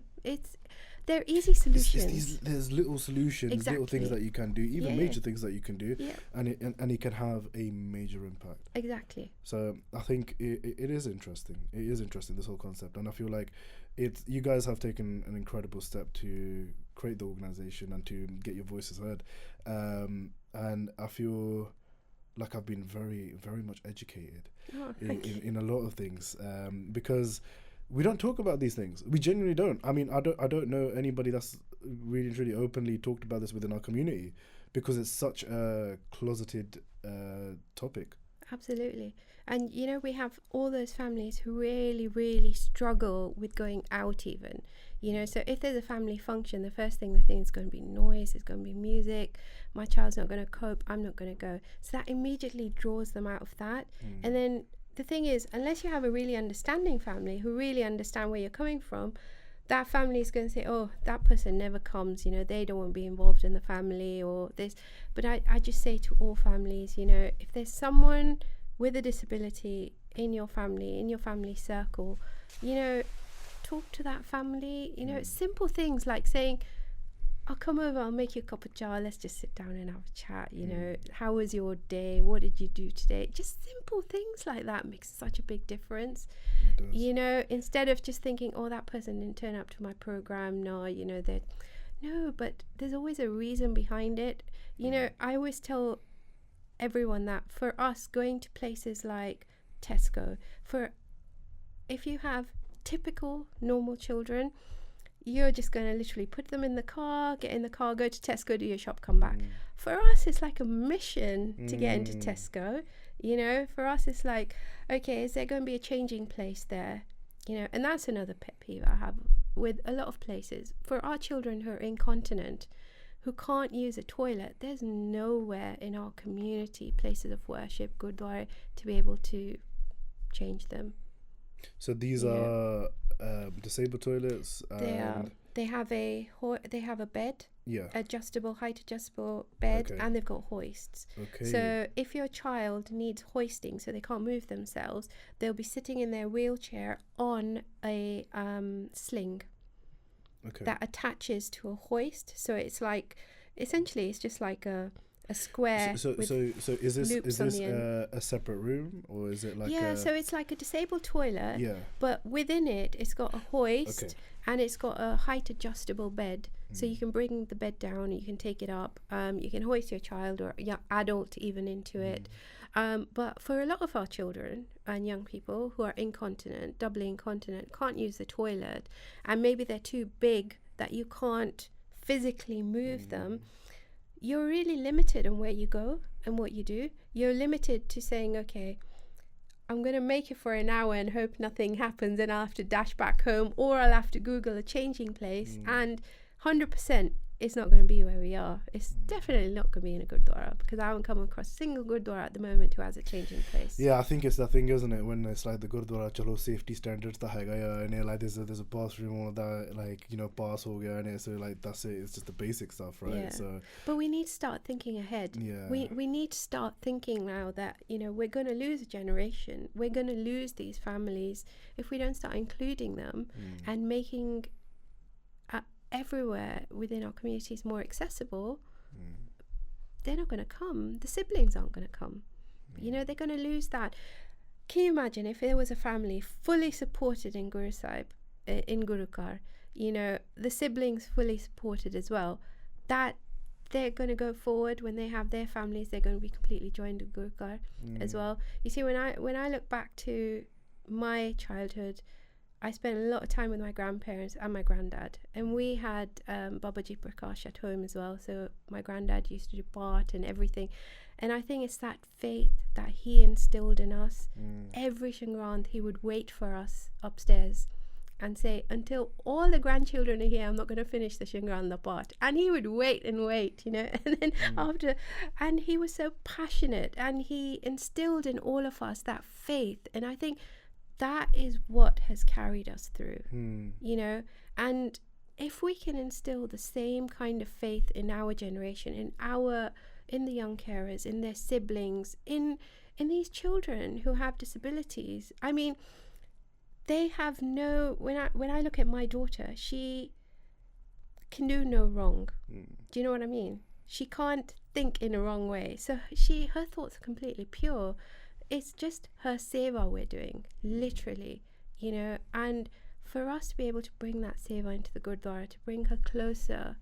they're easy solutions. There's little solutions, little things that you can do, even major things that you can do, and it can have a major impact. Exactly. So I think it is interesting. It is interesting, this whole concept, and I feel like you guys have taken an incredible step to create the organization and to get your voices heard. And I feel like I've been very, very much educated in a lot of things, because we don't talk about these things. We genuinely don't. I mean, I don't know anybody that's really, really openly talked about this within our community, because it's such a closeted topic. Absolutely. And, you know, we have all those families who really, really struggle with going out even. You know, so if there's a family function, the first thing they think is going to be noise, it's going to be music, my child's not going to cope, I'm not going to go. So that immediately draws them out of that. And then the thing is, unless you have a really understanding family who really understand where you're coming from, that family is going to say, oh, that person never comes, you know, they don't want to be involved in the family or this. But I just say to all families, you know, if there's someone with a disability in your family circle, you know, talk to that family. You know, it's simple things like saying, I'll come over, I'll make you a cup of chai, let's just sit down and have a chat, you know, how was your day, what did you do today? Just simple things like that makes such a big difference. You know, instead of just thinking, oh, that person didn't turn up to my program, no, you know, no, but there's always a reason behind it. You know, I always tell everyone that for us, going to places like Tesco, if you have typical normal children, you're just going to literally put them in the car, get in the car, go to Tesco, do your shop, come back. For us, it's like a mission to get into Tesco. You know, for us, it's like, okay, is there going to be a changing place there? You know, and that's another pet peeve I have with a lot of places. For our children who are incontinent, who can't use a toilet, there's nowhere in our community, places of worship, Gurdwara, to be able to change them. So these are disabled toilets. They have a bed, height adjustable bed, Okay. and they've got hoists. Okay. So if your child needs hoisting, so they can't move themselves, they'll be sitting in their wheelchair on a sling that attaches to a hoist. So it's like, essentially, it's just like a a square. So with is this loops on the end. a separate room, or is it like So it's like a disabled toilet, yeah, but within it, it's got a hoist, okay, and it's got a height adjustable bed. So you can bring the bed down, you can take it up, you can hoist your child or young adult even into it. But for a lot of our children and young people who are incontinent, doubly incontinent, can't use the toilet, and maybe they're too big that you can't physically move them, you're really limited on where you go and what you do. You're limited to saying, okay, I'm going to make it for an hour and hope nothing happens, and I'll have to dash back home, or I'll have to Google a changing place. And 100% it's not going to be where we are. It's definitely not going to be in a Gurdwara, because I haven't come across a single Gurdwara at the moment who has a changing place. Yeah, I think it's the thing, isn't it? When it's like the Gurdwara, chalo safety standards, the and like there's a bathroom, all of that, like, you know, bath ho gaya, and so like that's it. It's just the basic stuff, right? Yeah. So, but we need to start thinking ahead. yeah, We need to start thinking now that, you know, we're going to lose a generation. We're going to lose these families if we don't start including them and making everywhere within our communities more accessible. They're not going to come. The siblings aren't going to come. You know, they're going to lose that. Can you imagine if there was a family fully supported in Guru Sahib, in Gurukar, you know, the siblings fully supported as well, that they're going to go forward when they have their families, they're going to be completely joined in Gurukar as well. You see, when I look back to my childhood, I spent a lot of time with my grandparents and my granddad, and we had Babaji Prakash at home as well. So my granddad used to do part and everything, and I think it's that faith that he instilled in us. Every Shangrand, he would wait for us upstairs and say, until all the grandchildren are here, I'm not going to finish the Shangrand the part. And he would wait and wait, you know, and then after, and he was so passionate, and he instilled in all of us that faith. And I think that is what has carried us through, you know. And if we can instill the same kind of faith in our generation, in the young carers, in their siblings, in these children who have disabilities, I mean, they have no. When I look at my daughter, she can do no wrong. Do you know what I mean? She can't think in a wrong way. So her thoughts are completely pure. It's just her seva we're doing, literally, you know. And for us to be able to bring that seva into the Gurdwara, to bring her closer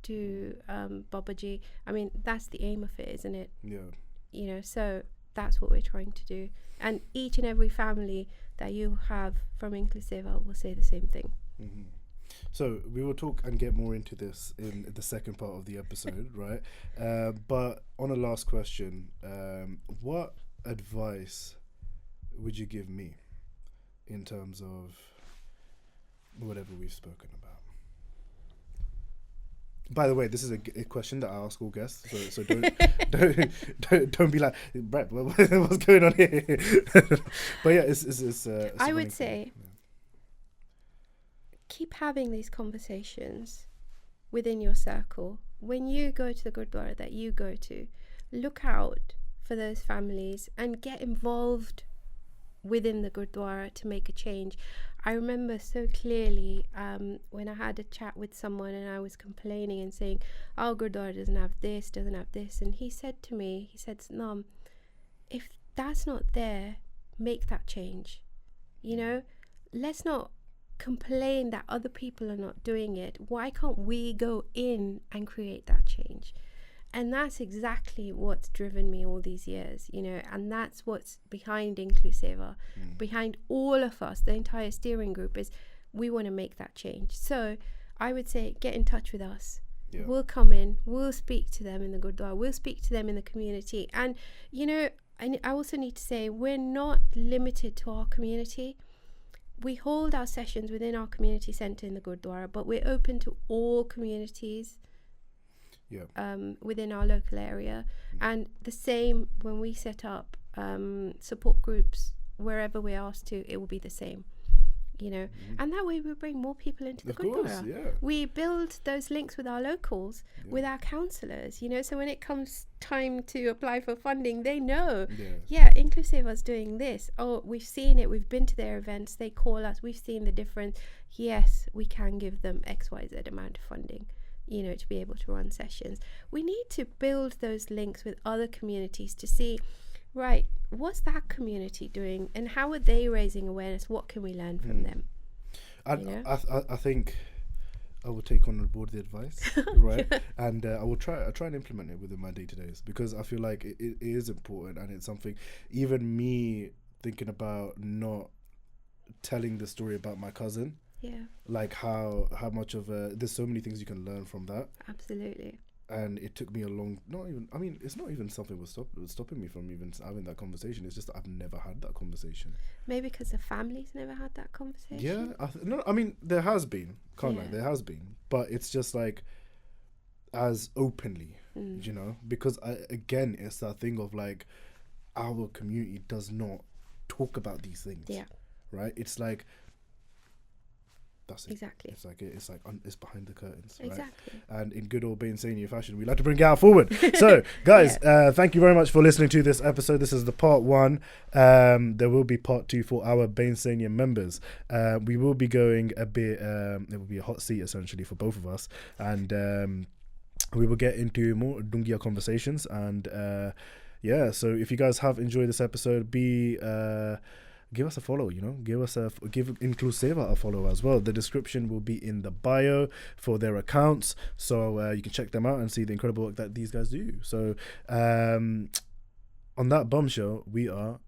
to Babaji, I mean, that's the aim of it, isn't it? Yeah. You know, so that's what we're trying to do. And each and every family that you have from Incluseva will say the same thing. So we will talk and get more into this in the second part of the episode, right? But on a last question, what advice would you give me in terms of whatever we've spoken about? By the way, this is a question that I ask all guests, so don't be like, Brett, what's going on here? But yeah, it's I would say, keep having these conversations within your circle. When you go to the Gurdwara that you go to, look out for those families and get involved within the Gurdwara to make a change. I remember so clearly when I had a chat with someone and I was complaining and saying, oh, Gurdwara doesn't have this, and he said to me, Satnam, if that's not there, make that change. You know, let's not complain that other people are not doing it. Why can't we go in and create that change? And that's exactly what's driven me all these years, you know, and that's what's behind Incluseva, behind all of us, the entire steering group, is we want to make that change. So I would say, get in touch with us. Yeah. We'll come in, we'll speak to them in the Gurdwara, we'll speak to them in the community. And, you know, I also need to say, we're not limited to our community. We hold our sessions within our community centre in the Gurdwara, but we're open to all communities. Within our local area, and the same when we set up support groups wherever we're asked to, it will be the same, you know. And that way we bring more people into the Gurdwara. We build those links with our locals, with our counsellors, you know, so when it comes time to apply for funding, they know, Incluseva's doing this. Oh, we've seen it, we've been to their events, they call us, we've seen the difference. Yes, we can give them XYZ amount of funding. to be able to run sessions. We need to build those links with other communities to see, right, what's that community doing and how are they raising awareness? What can we learn from them? I think I will take on board the advice, right? And I will try and implement it within my day-to-days, because I feel like it is important, and it's something, even me thinking about not telling the story about my cousin, like how much of there's so many things you can learn from that. Absolutely. And it took me it's not even something was stopping me from even having that conversation. It's just that I've never had that conversation. Maybe because the family's never had that conversation. Yeah, there has been, there has been, but it's just like as openly, because again, it's that thing of like our community does not talk about these things. Yeah. Right? It's like, that's it. Exactly. It's behind the curtains, exactly. Right? And in good old Aysainye fashion, we like to bring it out forward. So, guys, thank you very much for listening to this episode. This is the part 1. There will be part 2 for our Aysainye members. We will be going a bit. It will be a hot seat essentially for both of us, and we will get into more Dungia conversations. And so if you guys have enjoyed this episode, give us a follow, give Incluseva a follow as well. The description will be in the bio for their accounts, so you can check them out and see the incredible work that these guys do. So on that bombshell, we are